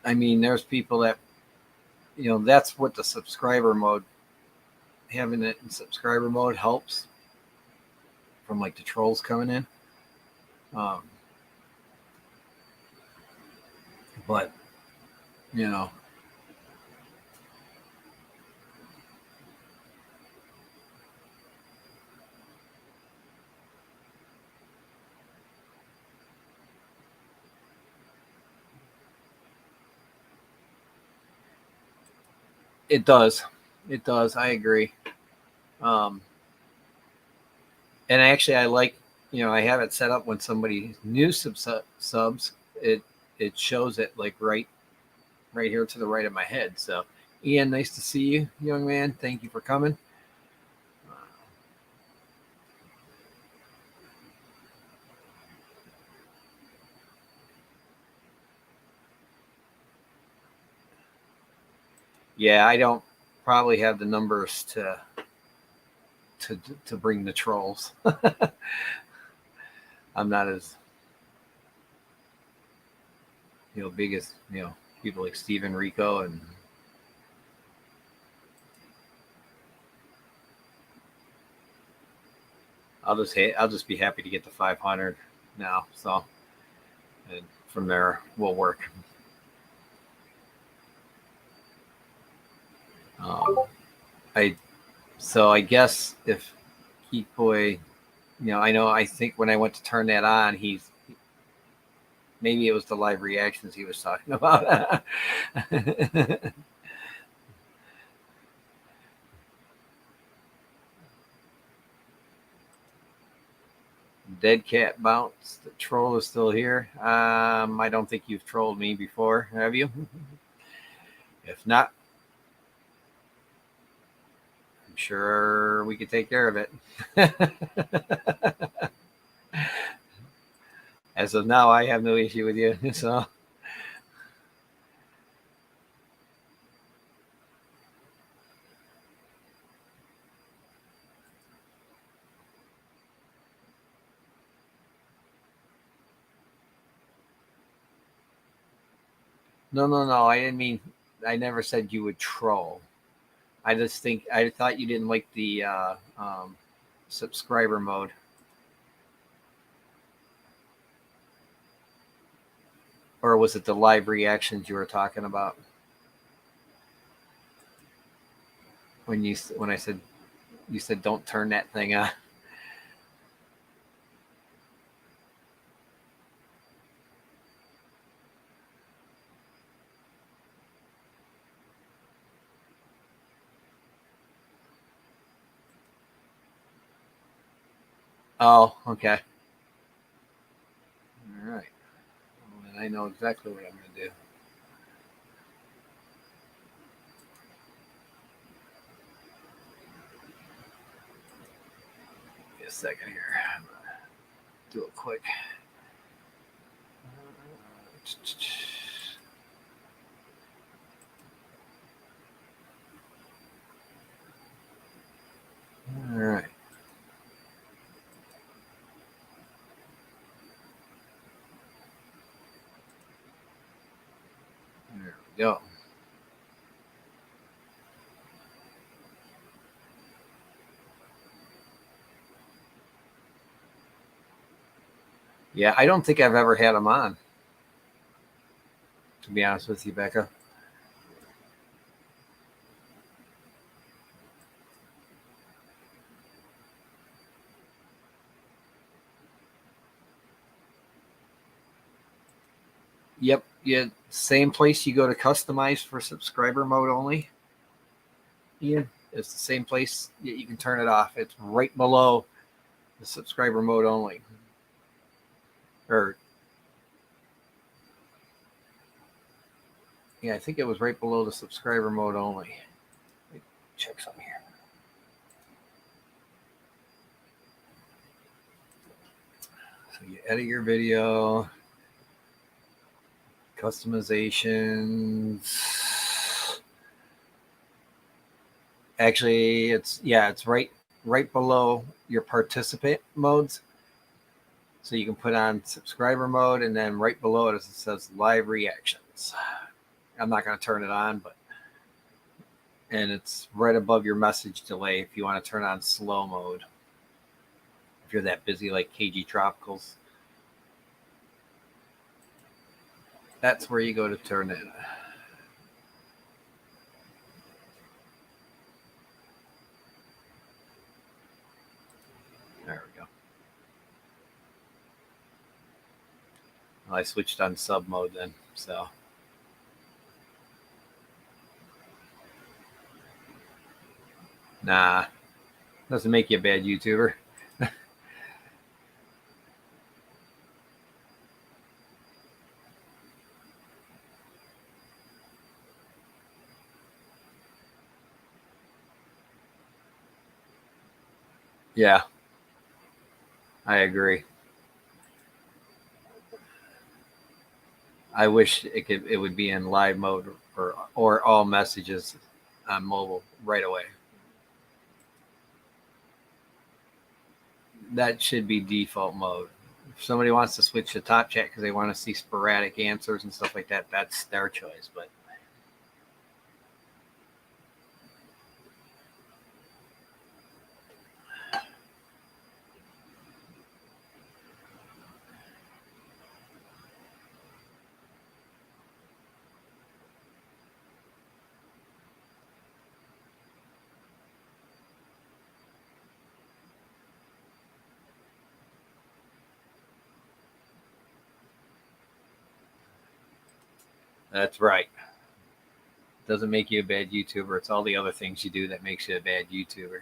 I mean, there's people that, that's what the subscriber mode, having it in subscriber mode helps from like the trolls coming in. Um, but, you know, it does. It does. I agree. Um, and actually, I like, I have it set up when somebody new subs, it shows it like right here to the right of my head. So, Ian, nice to see you, young man. Thank you for coming. Yeah, I don't probably have the numbers to bring the trolls. I'm not as big as people like Steven Rico, and I'll just be happy to get the 500 now. So, and from there we'll work. I I guess if Heat Boy, I think when I went to turn that on, maybe it was the live reactions he was talking about. Dead cat bounce. The troll is still here. I don't think you've trolled me before, have you? If not, I'm sure we could take care of it. As of now, I have no issue with you. So, No. I didn't mean. I never said you would troll. I thought you didn't like the subscriber mode, or was it the live reactions you were talking about when I said you said don't turn that thing on? Oh, okay. All right. Well, then I know exactly what I'm going to do. Give me a second here. I'm gonna do it quick. All right. There we go. Yeah, I don't think I've ever had them on, to be honest with you, Becca. Yep. Yeah. Same place you go to customize for subscriber mode only. Yeah. It's the same place you can turn it off. It's right below the subscriber mode only. Or yeah, I think it was right below the subscriber mode only. Let me check something here. So you edit your video, customizations. Actually, it's right below your participant modes. So you can put on subscriber mode, and then right below it says live reactions. I'm not going to turn it on, and it's right above your message delay if you want to turn on slow mode. If you're that busy like KG Tropicals, that's where you go to turn it. There we go. Well, I switched on sub mode then, so. Nah, doesn't make you a bad YouTuber. Yeah, I agree. I wish it would be in live mode or all messages on mobile right away. That should be default mode. If somebody wants to switch to top chat because they want to see sporadic answers and stuff like that, that's their choice. But that's right. Doesn't make you a bad YouTuber. It's all the other things you do that makes you a bad YouTuber.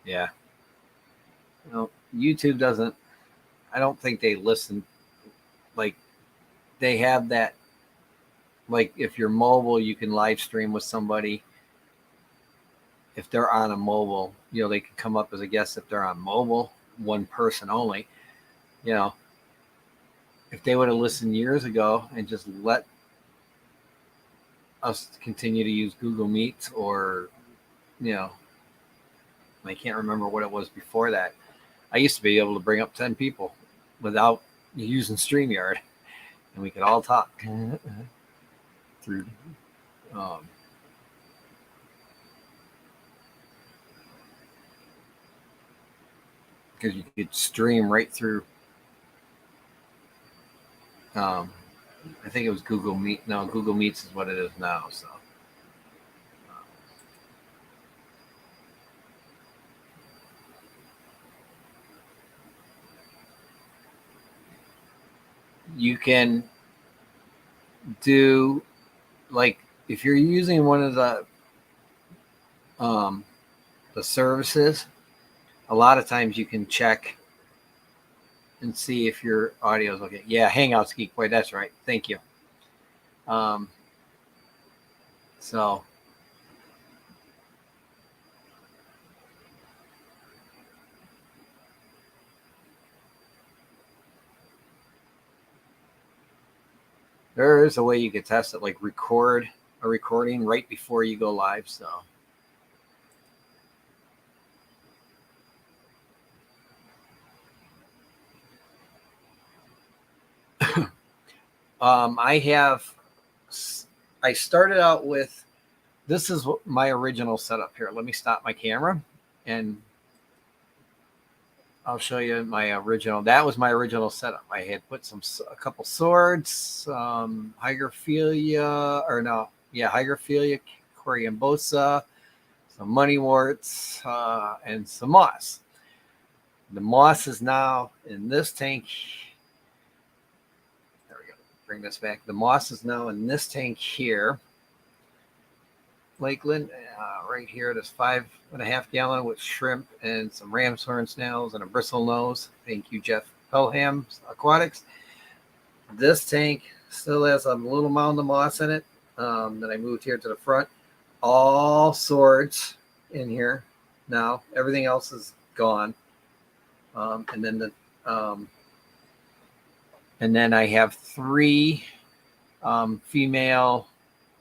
Yeah. No, YouTube doesn't. I don't think they listen. Like they have that. Like if you're mobile, you can live stream with somebody, if they're on a mobile, they can come up as a guest if they're on mobile, one person only. If they would have listened years ago and just let us continue to use Google Meet, or, I can't remember what it was before that. I used to be able to bring up 10 people without using StreamYard, and we could all talk through. Because you could stream right through. I think it was Google Meet. No, Google Meets is what it is now. So. You can do, like, if you're using one of the services, a lot of times you can check and see if your audio is okay. Yeah, Hangouts Geek Boy, that's right. Thank you. So there is a way you could test it, like record a recording right before you go live. So I started out with, this is my original setup here. Let me stop my camera and I'll show you my original. That was my original setup. I had put a couple swords, Hygrophilia, Coriambosa, some moneyworts, and some moss. The moss is now in this tank. There we go. Bring this back. The moss is now in this tank here. Lakeland, right here, this 5.5 gallon with shrimp and some ram's horn snails and a bristle nose. Thank you, Jeff Pelham Aquatics. This tank still has a little mound of moss in it that I moved here to the front. All swords in here now. Everything else is gone. And then I have 3 female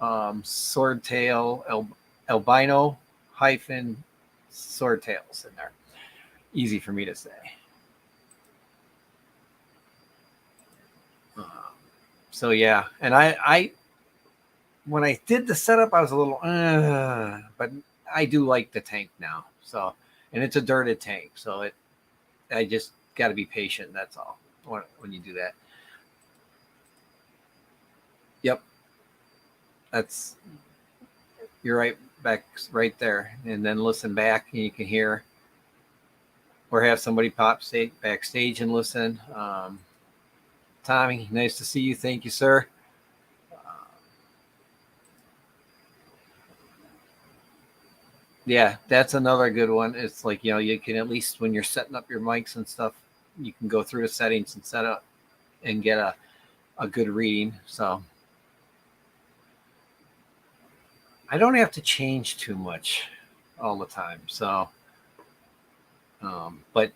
swordtail albino hyphen swordtails in there. Easy for me to say. So yeah, and I when I did the setup, I was a little, but I do like the tank now. So, and it's a dirted tank, so I just got to be patient. That's all when you do that. Yep. You're right there, and then listen back, and you can hear, or have somebody pop backstage and listen. Tommy, nice to see you. Thank you, sir. Yeah, that's another good one. It's like, you can, at least when you're setting up your mics and stuff, you can go through the settings and set up and get a good reading. So I don't have to change too much all the time. So, but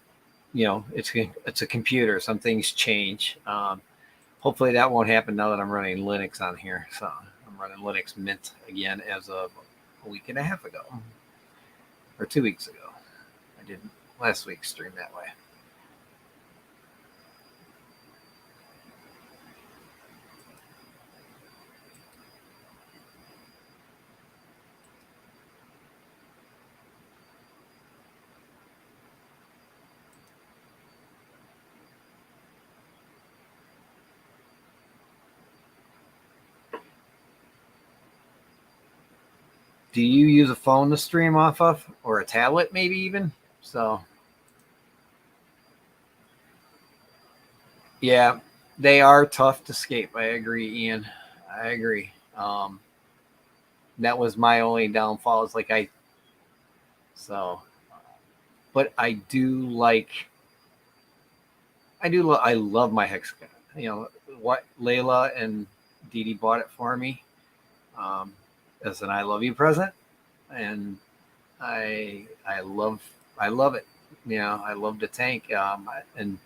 it's a computer. Some things change. Hopefully that won't happen now that I'm running Linux on here. So I'm running Linux Mint again as of a week and a half ago, or 2 weeks ago. I did last week's stream that way. Do you use a phone to stream off of, or a tablet maybe even? So yeah, they are tough to escape. I agree, Ian. I agree. That was my only downfall. Is but I love my Hexagon. What Layla and Dee Dee bought it for me as an I love you present, and I love it. You know, I love the tank. And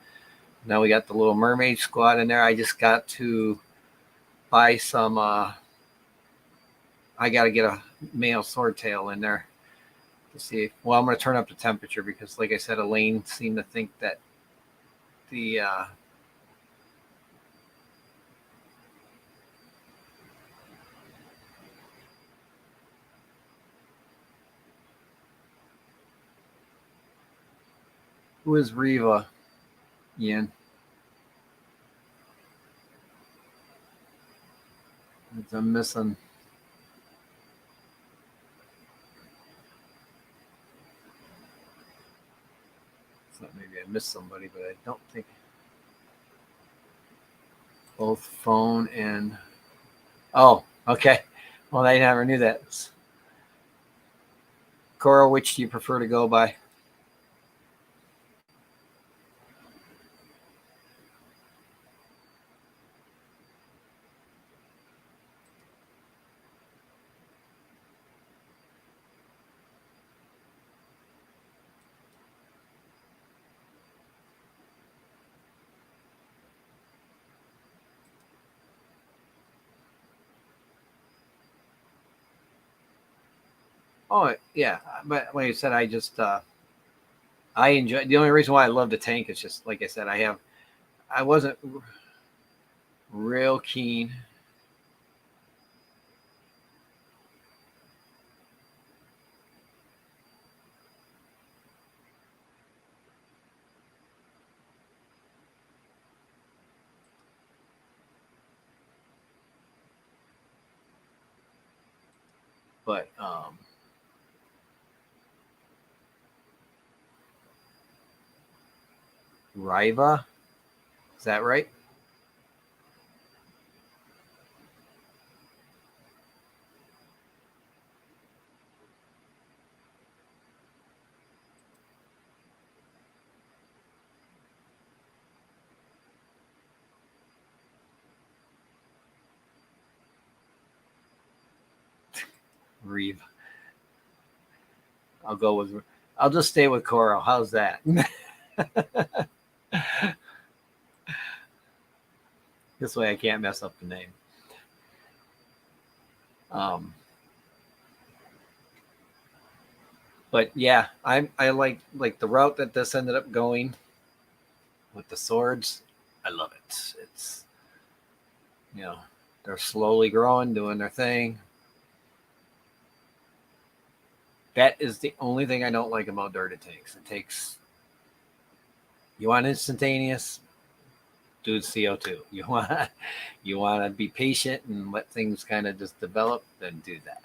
now we got the little mermaid squad in there. I just got to buy some. I got to get a male swordtail in there to see. Well, I'm going to turn up the temperature because, like I said, Elaine seemed to think that the who is Riva, Ian? I'm missing. So maybe I missed somebody, but I don't think both phone and. Oh, okay. Well, I never knew that. Cora, which do you prefer to go by? Oh, yeah. But like I said, I enjoy. The only reason why I love the tank is just like I said. I wasn't real keen. But Riva, is that right? Riva. I'll go with. I'll just stay with Coral. How's that? This way I can't mess up the name. Um, but yeah, I like the route that this ended up going with the swords. I love it. It's you know they're slowly growing, doing their thing. That is the only thing I don't like about dirty tanks. It takes you want instantaneous, do CO2. You want to be patient and let things kind of just develop, then do that.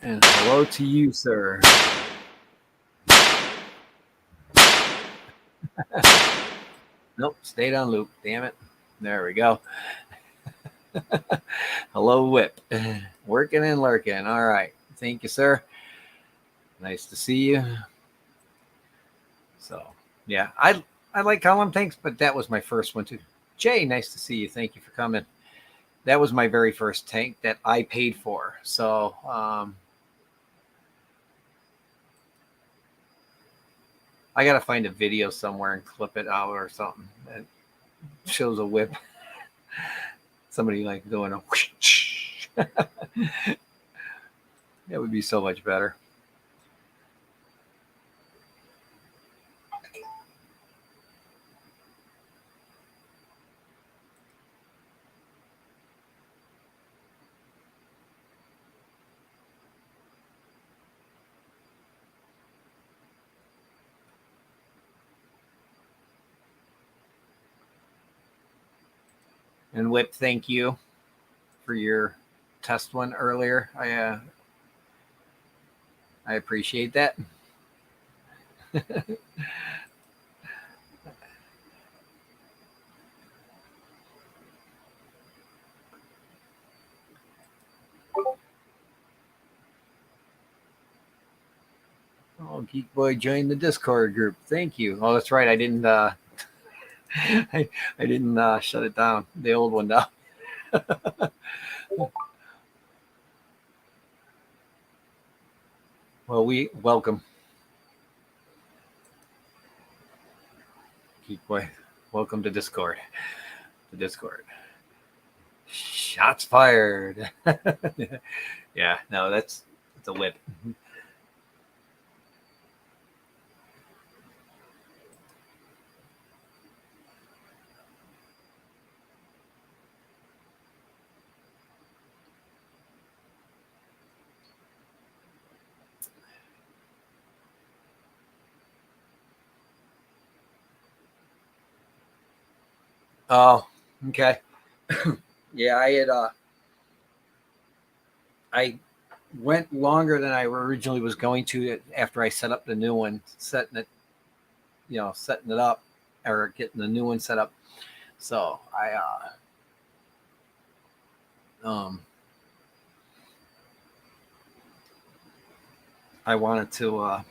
And hello to you, sir. Nope, stayed on loop. Damn it. There we go. Hello, Whip. Working and lurking. All right. Thank you, sir. Nice to see you. So, yeah, I like column tanks, but that was my first one too. Jay, nice to see you. Thank you for coming. That was my very first tank that I paid for. So, I got to find a video somewhere and clip it out or something that shows a whip. Somebody like doing a whoosh. That would be so much better. And Whip, thank you for your test one earlier. I appreciate that. Oh, Geek Boy joined the Discord group. Thank you. Oh, that's right. I didn't. I didn't shut it down. The old one down. Well, we welcome Geek Boy. Welcome to Discord. The Discord. Shots fired. Yeah. No, that's it's a whip. Oh, okay. Yeah, I went longer than I originally was going to after I set up the new one, setting it up or getting the new one set up. So I wanted to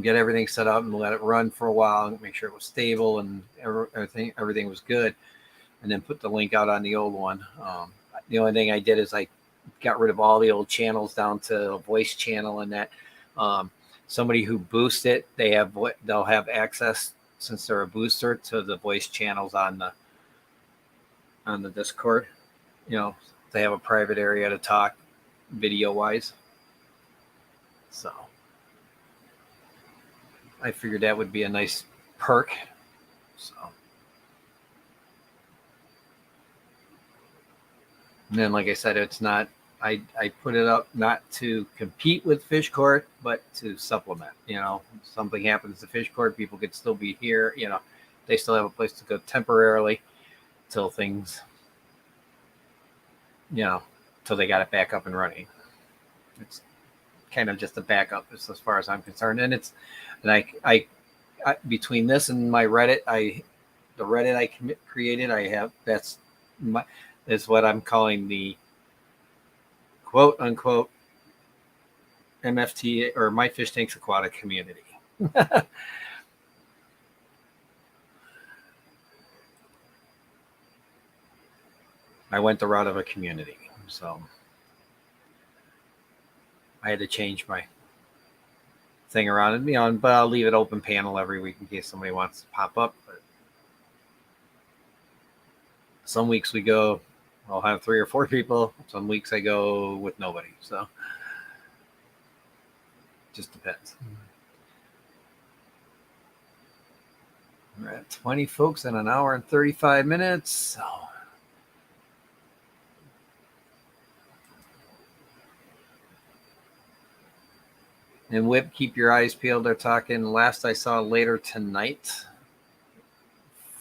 get everything set up and let it run for a while and make sure it was stable and everything was good, and then put the link out on the old one. The only thing I did is I got rid of all the old channels down to a voice channel, and that somebody who boosts it, they'll have access, since they're a booster, to the voice channels on the Discord. They have a private area to talk video wise. So I figured that would be a nice perk. So, and then, like I said, it's not. I put it up not to compete with Fish Court, but to supplement. Something happens to Fish Court, people could still be here. They still have a place to go temporarily till things, till they got it back up and running. It's kind of just a backup as far as I'm concerned, and I between this and my Reddit, the Reddit I created, is what I'm calling the quote unquote MFT, or My Fish Tanks Aquatic Community. I went the route of a community, so I had to change my thing around it, but I'll leave it open panel every week in case somebody wants to pop up. But some weeks I'll have 3 or 4 people. Some weeks I go with nobody. So just depends. We're at 20 folks in an hour and 35 minutes. So and Whip, keep your eyes peeled. They're talking last I saw later tonight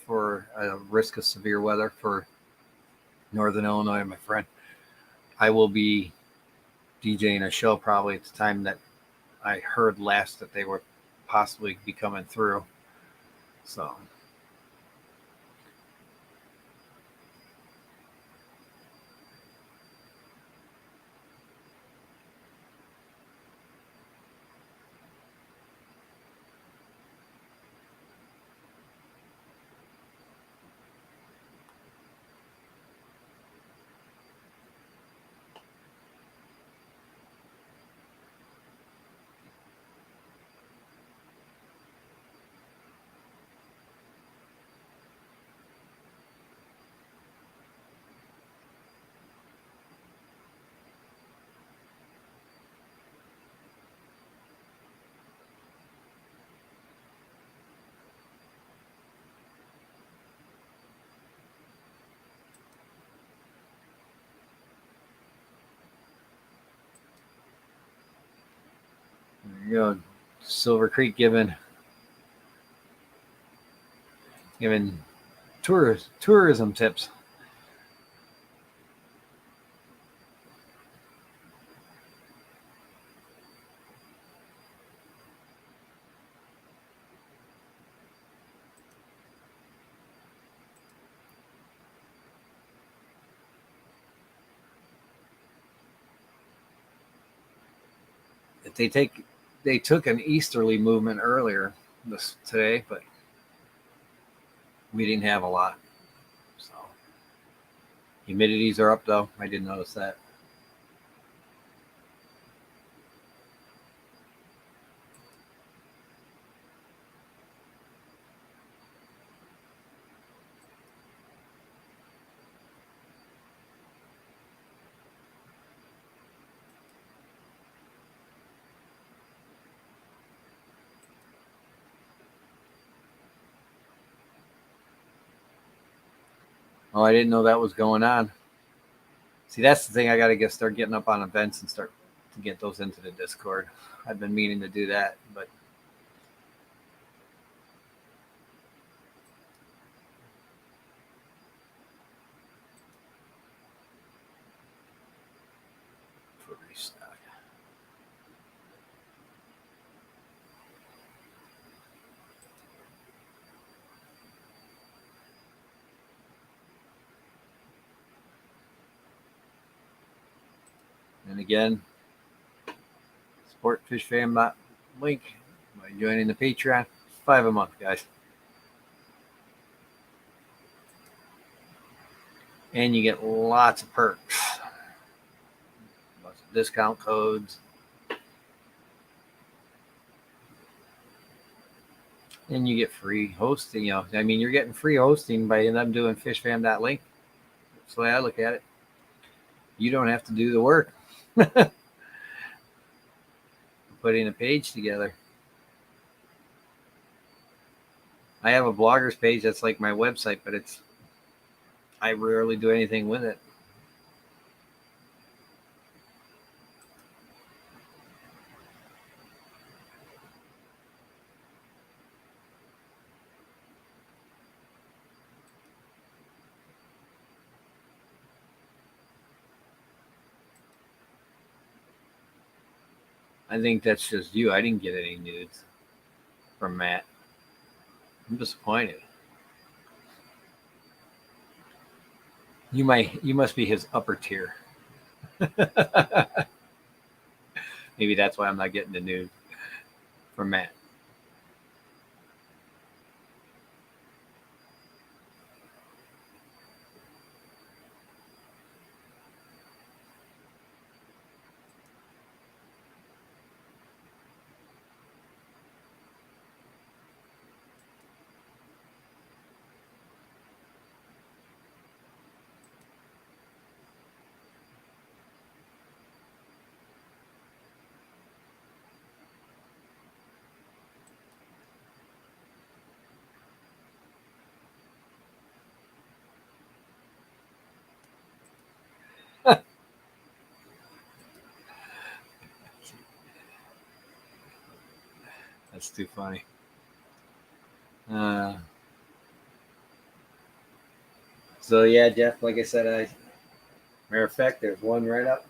for a risk of severe weather for Northern Illinois, my friend. I will be DJing a show probably at the time that I heard last that they were possibly be coming through. So Silver Creek giving tourism tips. If they took an easterly movement earlier today, but we didn't have a lot. So humidities are up though. I didn't notice that. Oh, I didn't know that was going on. See, that's the thing. I got to start getting up on events and start to get those into the Discord. I've been meaning to do that, but for restock. And again, support FishFam link by joining the Patreon. $5 a month, guys. And you get lots of perks, lots of discount codes. And you get free hosting. I mean, you're getting free hosting by them doing fishfam.link. That's the way I look at it. You don't have to do the work. Putting a page together. I have a blogger's page that's like my website, but I rarely do anything with it. I think that's just you. I didn't get any nudes from Matt. I'm disappointed. You must be his upper tier. Maybe that's why I'm not getting the nude from Matt. That's too funny. So yeah, Jeff, like I said, matter of fact, there's one right up.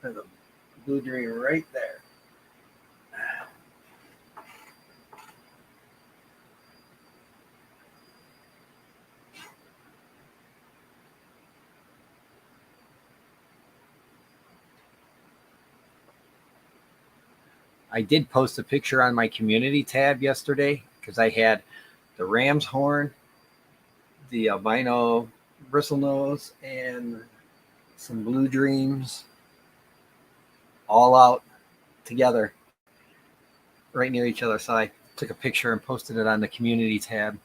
There's a blue dream right there. I did post a picture on my community tab yesterday because I had the ram's horn, the albino bristlenose, and some blue dreams all out together right near each other. So I took a picture and posted it on the community tab.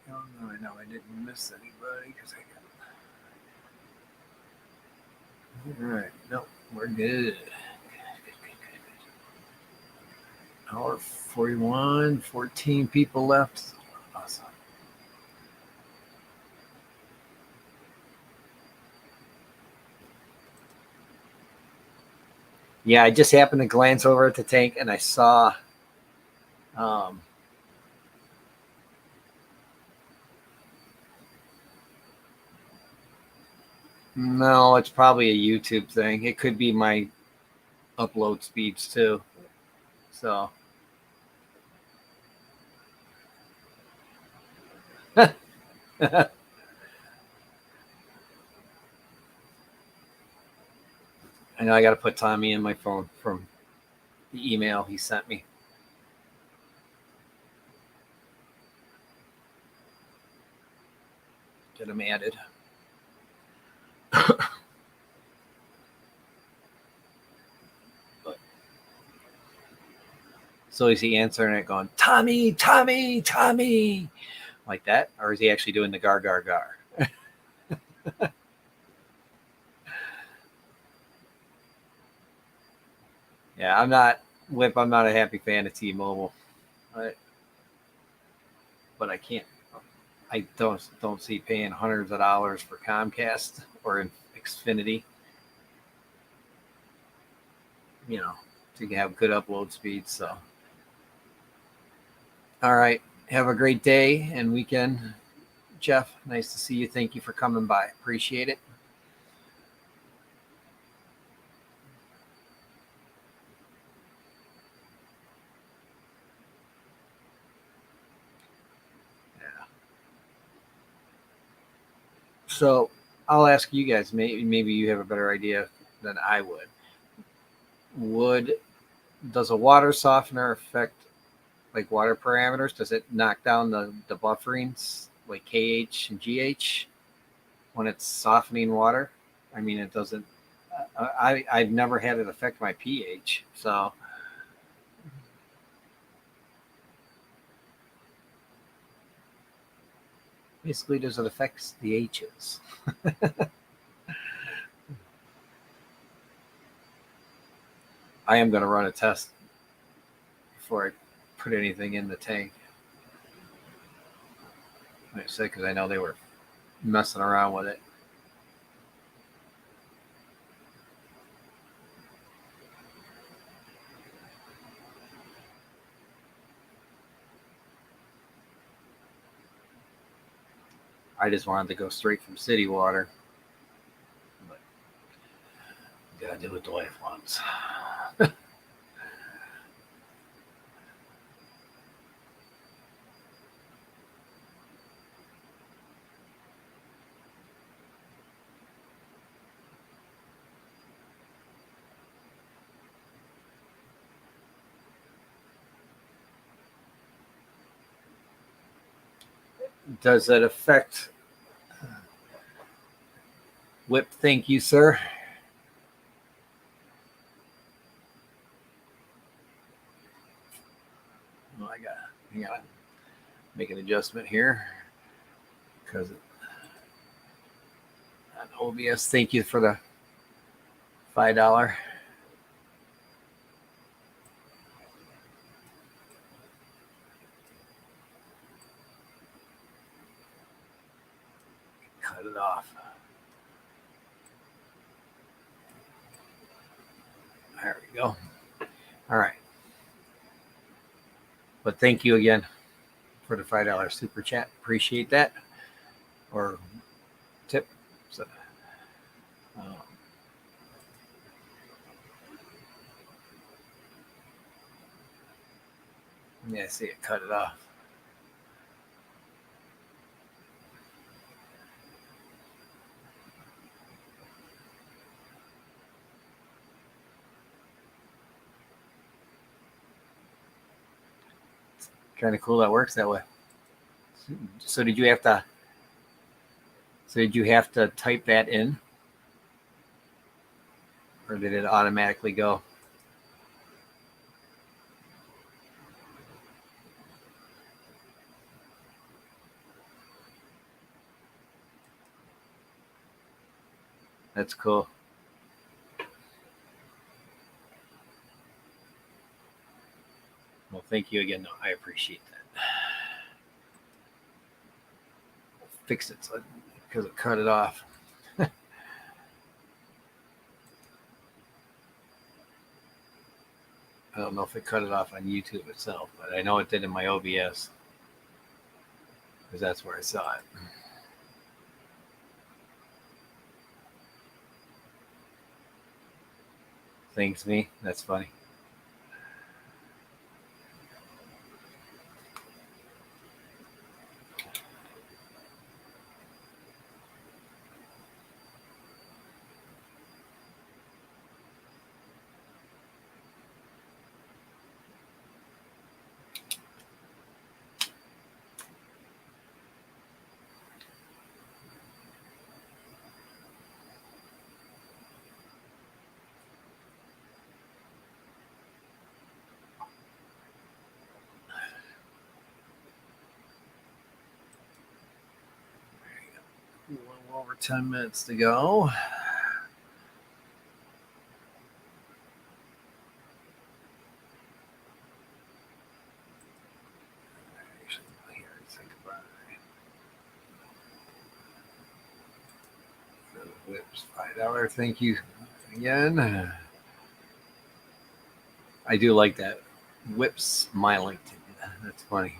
Oh, no, I know I didn't miss anybody because I got All right. No, we're good. Hour 41, 14 people left. Awesome. Yeah, I just happened to glance over at the tank and I saw um, no, it's probably a YouTube thing. It could be my upload speeds too. So I know I got to put Tommy in my phone from the email he sent me. Get him added. But, so is he answering it going, Tommy, Tommy, Tommy, like that? Or is he actually doing the gar, gar, gar? Yeah, I'm not, Whip, I'm not a happy fan of T-Mobile. But I can't. I don't see paying hundreds of dollars for Comcast or Xfinity. You know, to have good upload speeds. So, all right. Have a great day and weekend, Jeff. Nice to see you. Thank you for coming by. Appreciate it. Yeah. So I'll ask you guys. Maybe you have a better idea than I would. Would does a water softener affect like water parameters? Does it knock down the bufferings like KH and GH when it's softening water? I mean, it doesn't. I've never had it affect my pH. So basically, does it affect the H's? I am going to run a test before I put anything in the tank. Like I said, because I know they were messing around with it. I just wanted to go straight from city water. But gotta do what the wife wants. Does it affect Whip? Thank you, sir. Well, I gotta make an adjustment here because on OBS. Thank you for the $5. Cut it off. There we go. All right. But thank you again for the $5 super chat. Appreciate that. Or tip. So, um, yeah, I see it cut it off. It's kind of cool that works that way. So did you have to? So did you have to type that in, or did it automatically go? That's cool. thank you again. No, I appreciate that. Fix it because it cut it off. I don't know if it cut it off on YouTube itself, but I know it did in my OBS because that's where I saw it. Thanks me. That's funny. A little over 10 minutes to go. Whips, $5. Thank you again. I do like that. Whip smiling to you. That's funny.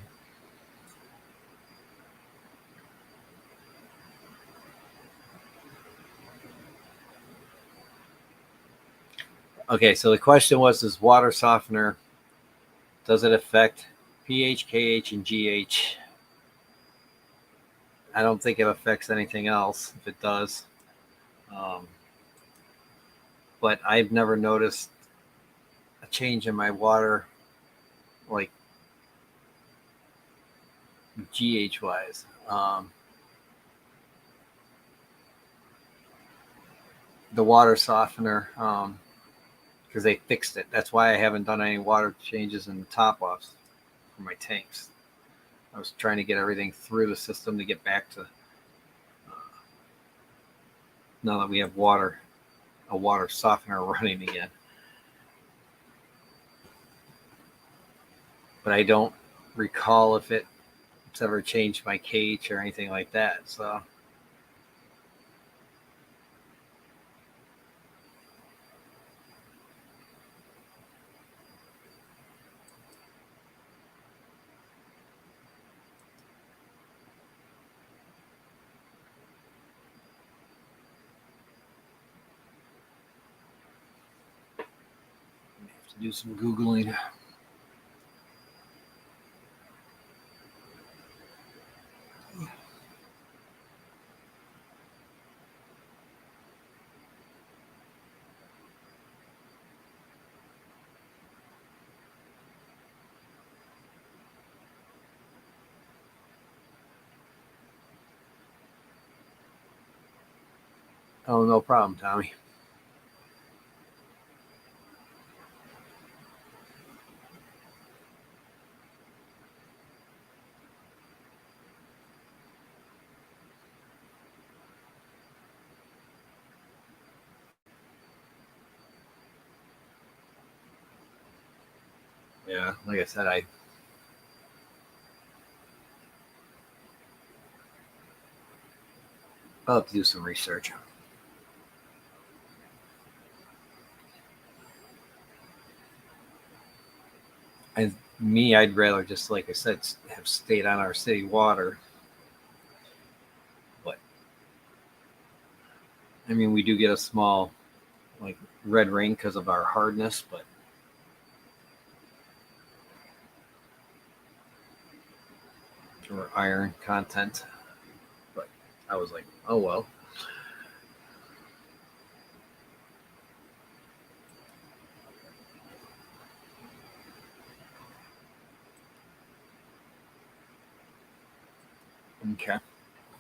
Okay, so the question was, does water softener, does it affect pH, KH, and GH? I don't think it affects anything else if it does. But I've never noticed a change in my water, like GH wise. The water softener, because they fixed it. That's why I haven't done any water changes in the top offs for my tanks. I was trying to get everything through the system to get back to, now that we have a water softener running again. But I don't recall if it's ever changed my KH or anything like that. So I have to do some Googling. Oh, no problem, Tommy. Yeah, like I said, I'll have to do some research. I'd rather just, like I said, have stayed on our city water. But I mean, we do get a small, like, red ring because of our hardness, but or iron content. But I was like, oh well. Okay.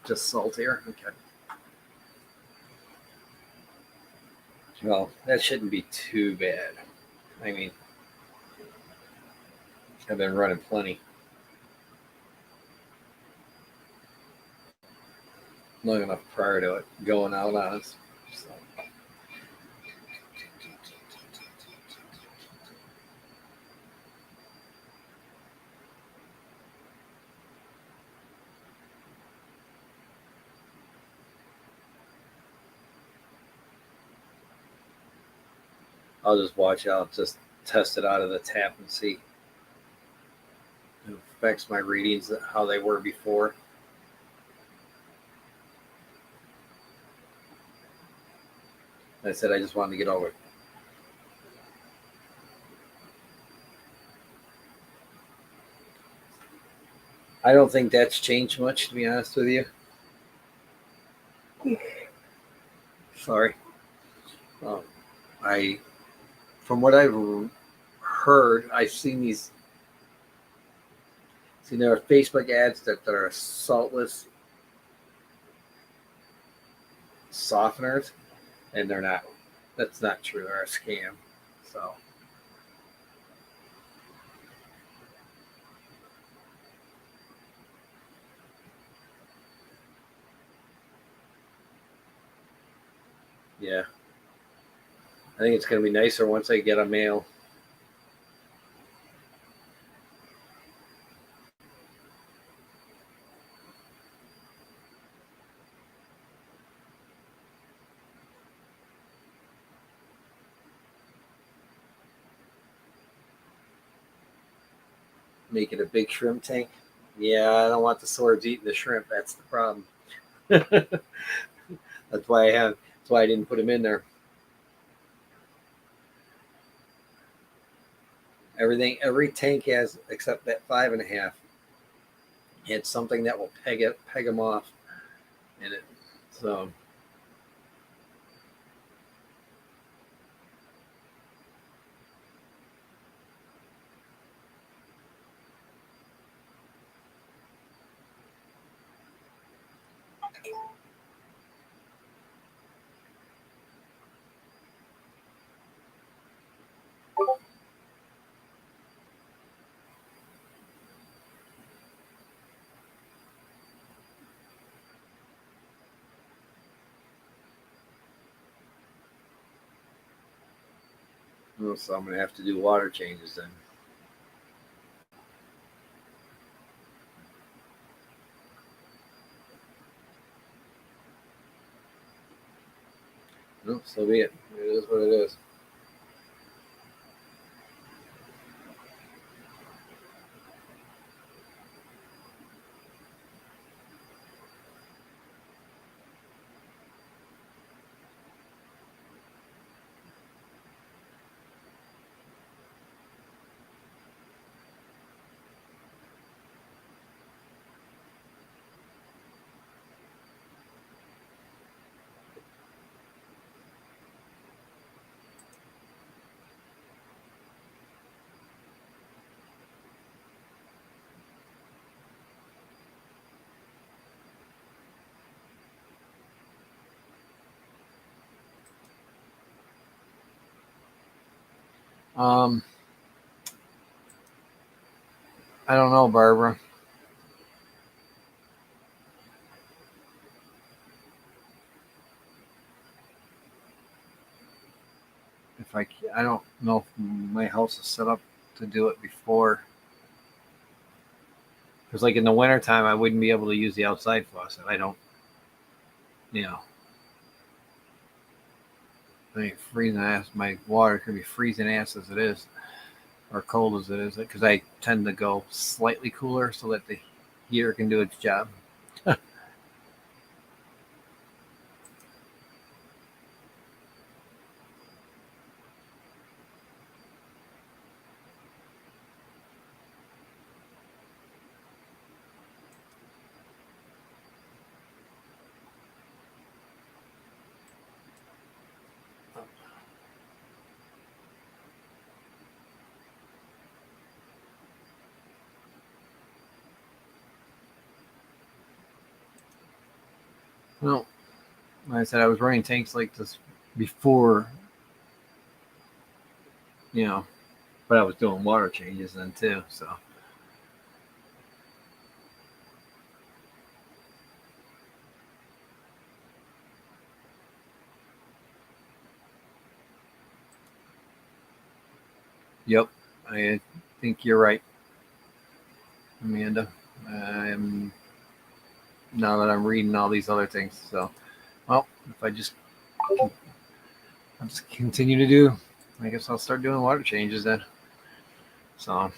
Just salt here. Okay. Well, that shouldn't be too bad. I mean, I've been running plenty. Long enough prior to it going out on us. So. I'll just watch it. I'll just test it out of the tap and see if it affects my readings how they were before. I said I just wanted to get over it. I don't think that's changed much, to be honest with you. Sorry. From what I've heard, I've seen these. See, there are Facebook ads that are saltless softeners, and they're not. That's not true. They're a scam. So. Yeah. I think it's going to be nicer once I get a mail. Make it a big shrimp tank. Yeah, I don't want the swords eating the shrimp. That's the problem. That's why I didn't put them in there. Every tank has, except that 5.5. It's something that will peg them off in it. So. So I'm going to have to do water changes then. No, so be it. It is what it is. I don't know, Barbara. If I don't know if my house is set up to do it before. Because like in the wintertime, I wouldn't be able to use the outside faucet. I don't, I mean, freezing ass. My water could be freezing ass as it is, or cold as it is, because I tend to go slightly cooler so that the heater can do its job. Well, like I said, I was running tanks like this before, but I was doing water changes then too. So. Yep, I think you're right, Amanda. Now that I'm reading all these other things. So, well, if I'll just continue to do I guess I'll start doing water changes then. So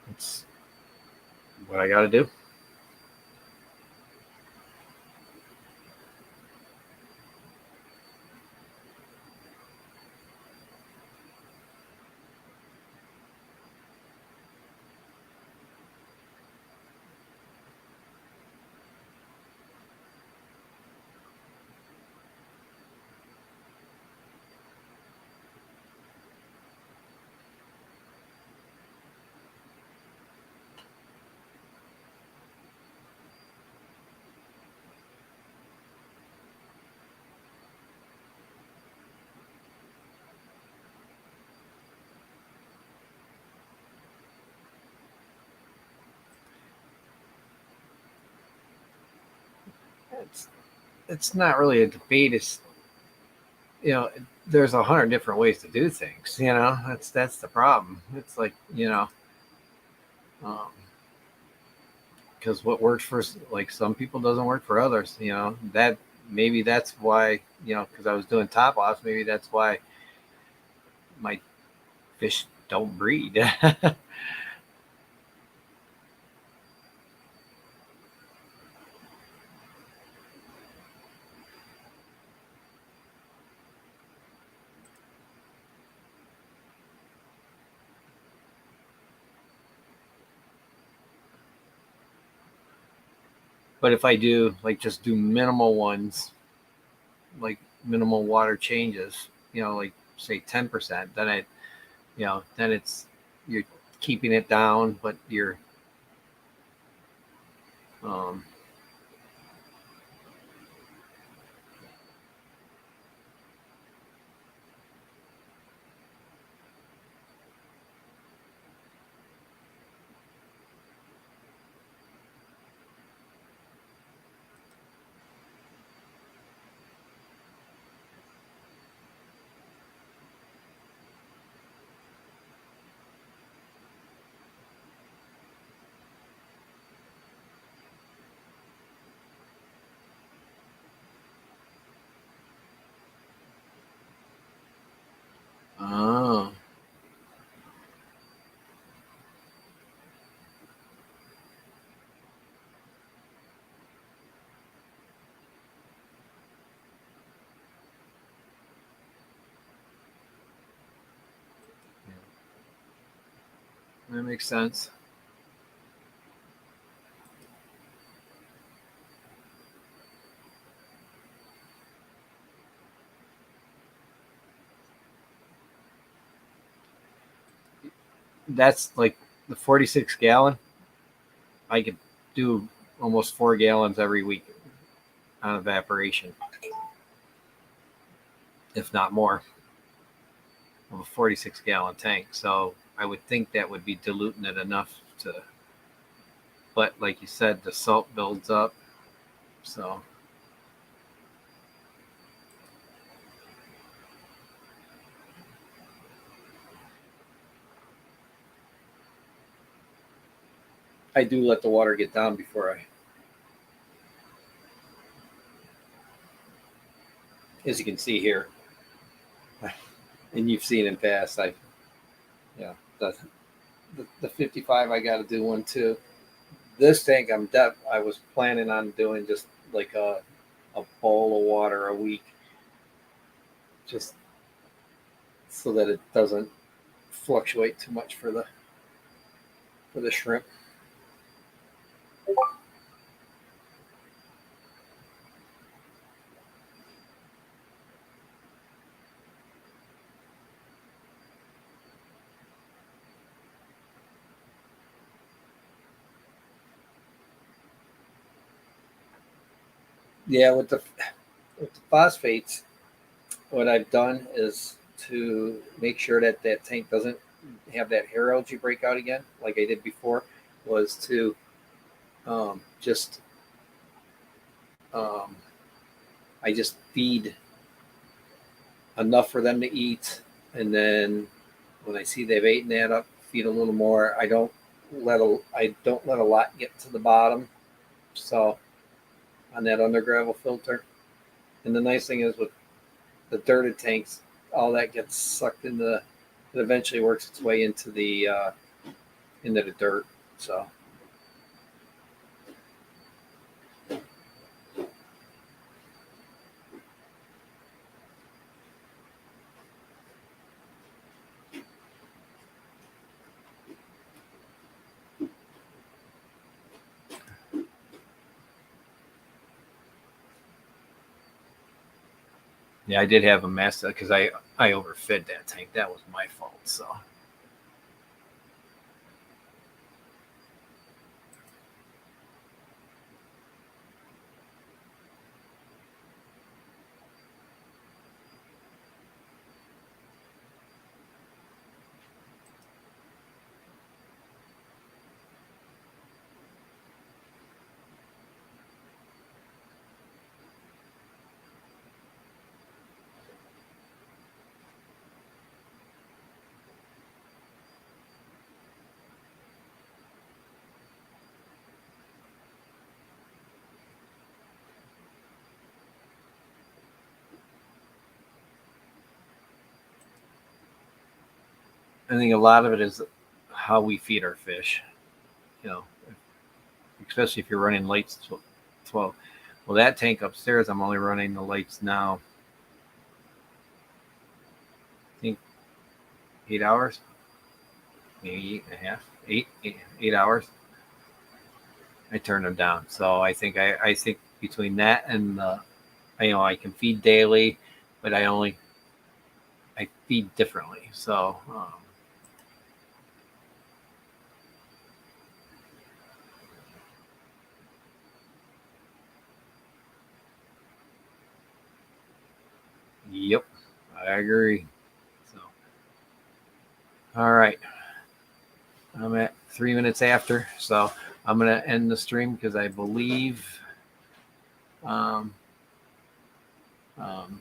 that's what I got to do. It's it's not really a debate. It's, there's 100 different ways to do things. That's the problem. It's like, um, because what works for like some people doesn't work for others. That maybe that's why, because I was doing top offs, maybe that's why my fish don't breed. But if I do like just do minimal ones, like minimal water changes, like say 10%, then then you're keeping it down, but you're um, oh, that makes sense. That's like the 46 gallon. I could do almost 4 gallons every week on evaporation, if not more, of a 46 gallon tank. So I would think that would be diluting it enough to, but like you said, the salt builds up. So I do let the water get down before as you can see here, and you've seen in past, yeah, the 55, I got to do one too. This tank, I was planning on doing just like a bowl of water a week, just so that it doesn't fluctuate too much for the shrimp. Yeah, with the phosphates, what I've done is to make sure that that tank doesn't have that hair algae breakout again, like I did before, was to just um, I just feed enough for them to eat, and then when I see they've eaten that up, feed a little more. I don't let a lot get to the bottom. So on that under gravel filter, and the nice thing is with the dirted tanks, all that gets sucked into. It eventually works its way into the dirt. So. Yeah, I did have a mess because I overfed that tank. That was my fault. So. I think a lot of it is how we feed our fish. You know, especially if you're running lights 12. Well, that tank upstairs, I'm only running the lights now. I think 8 hours, maybe 8.5, 8 hours. I turn them down. So I think between that and I can feed daily, but I feed differently. So. Yep, I agree. So, all right. I'm at 3 minutes after, so I'm going to end the stream because I believe um, um,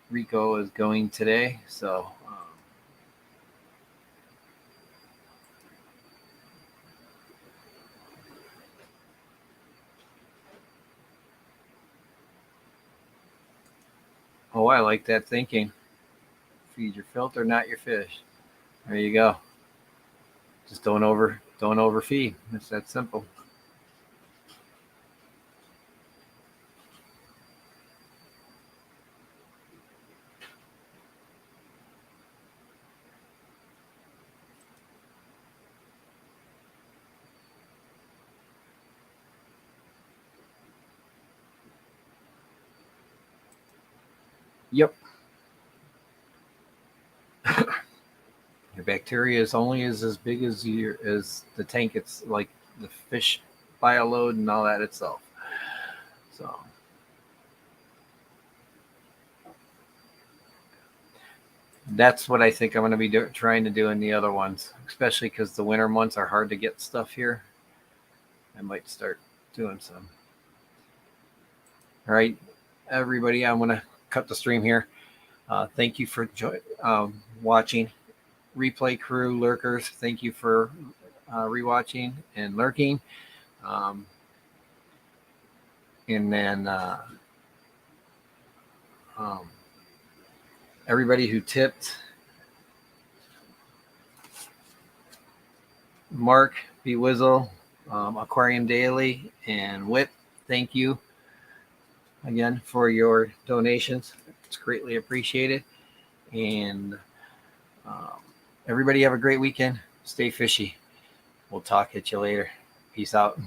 Rico is going today. So, oh, I like that thinking. Feed your filter, not your fish. There you go. Just don't overfeed. It's that simple. Yep. Your bacteria is only as big as the tank. It's like the fish bio load and all that itself. So. That's what I think I'm going to be trying to do in the other ones, especially because the winter months are hard to get stuff here. I might start doing some. All right, everybody, I'm going to cut the stream here. Thank you for watching. Replay crew, lurkers, thank you for rewatching and lurking. And then everybody who tipped, Mark, B. Wizzle, Aquarium Daily, and Whip, thank you again for your donations. It's greatly appreciated. And everybody have a great weekend. Stay fishy. We'll talk at you later. Peace out.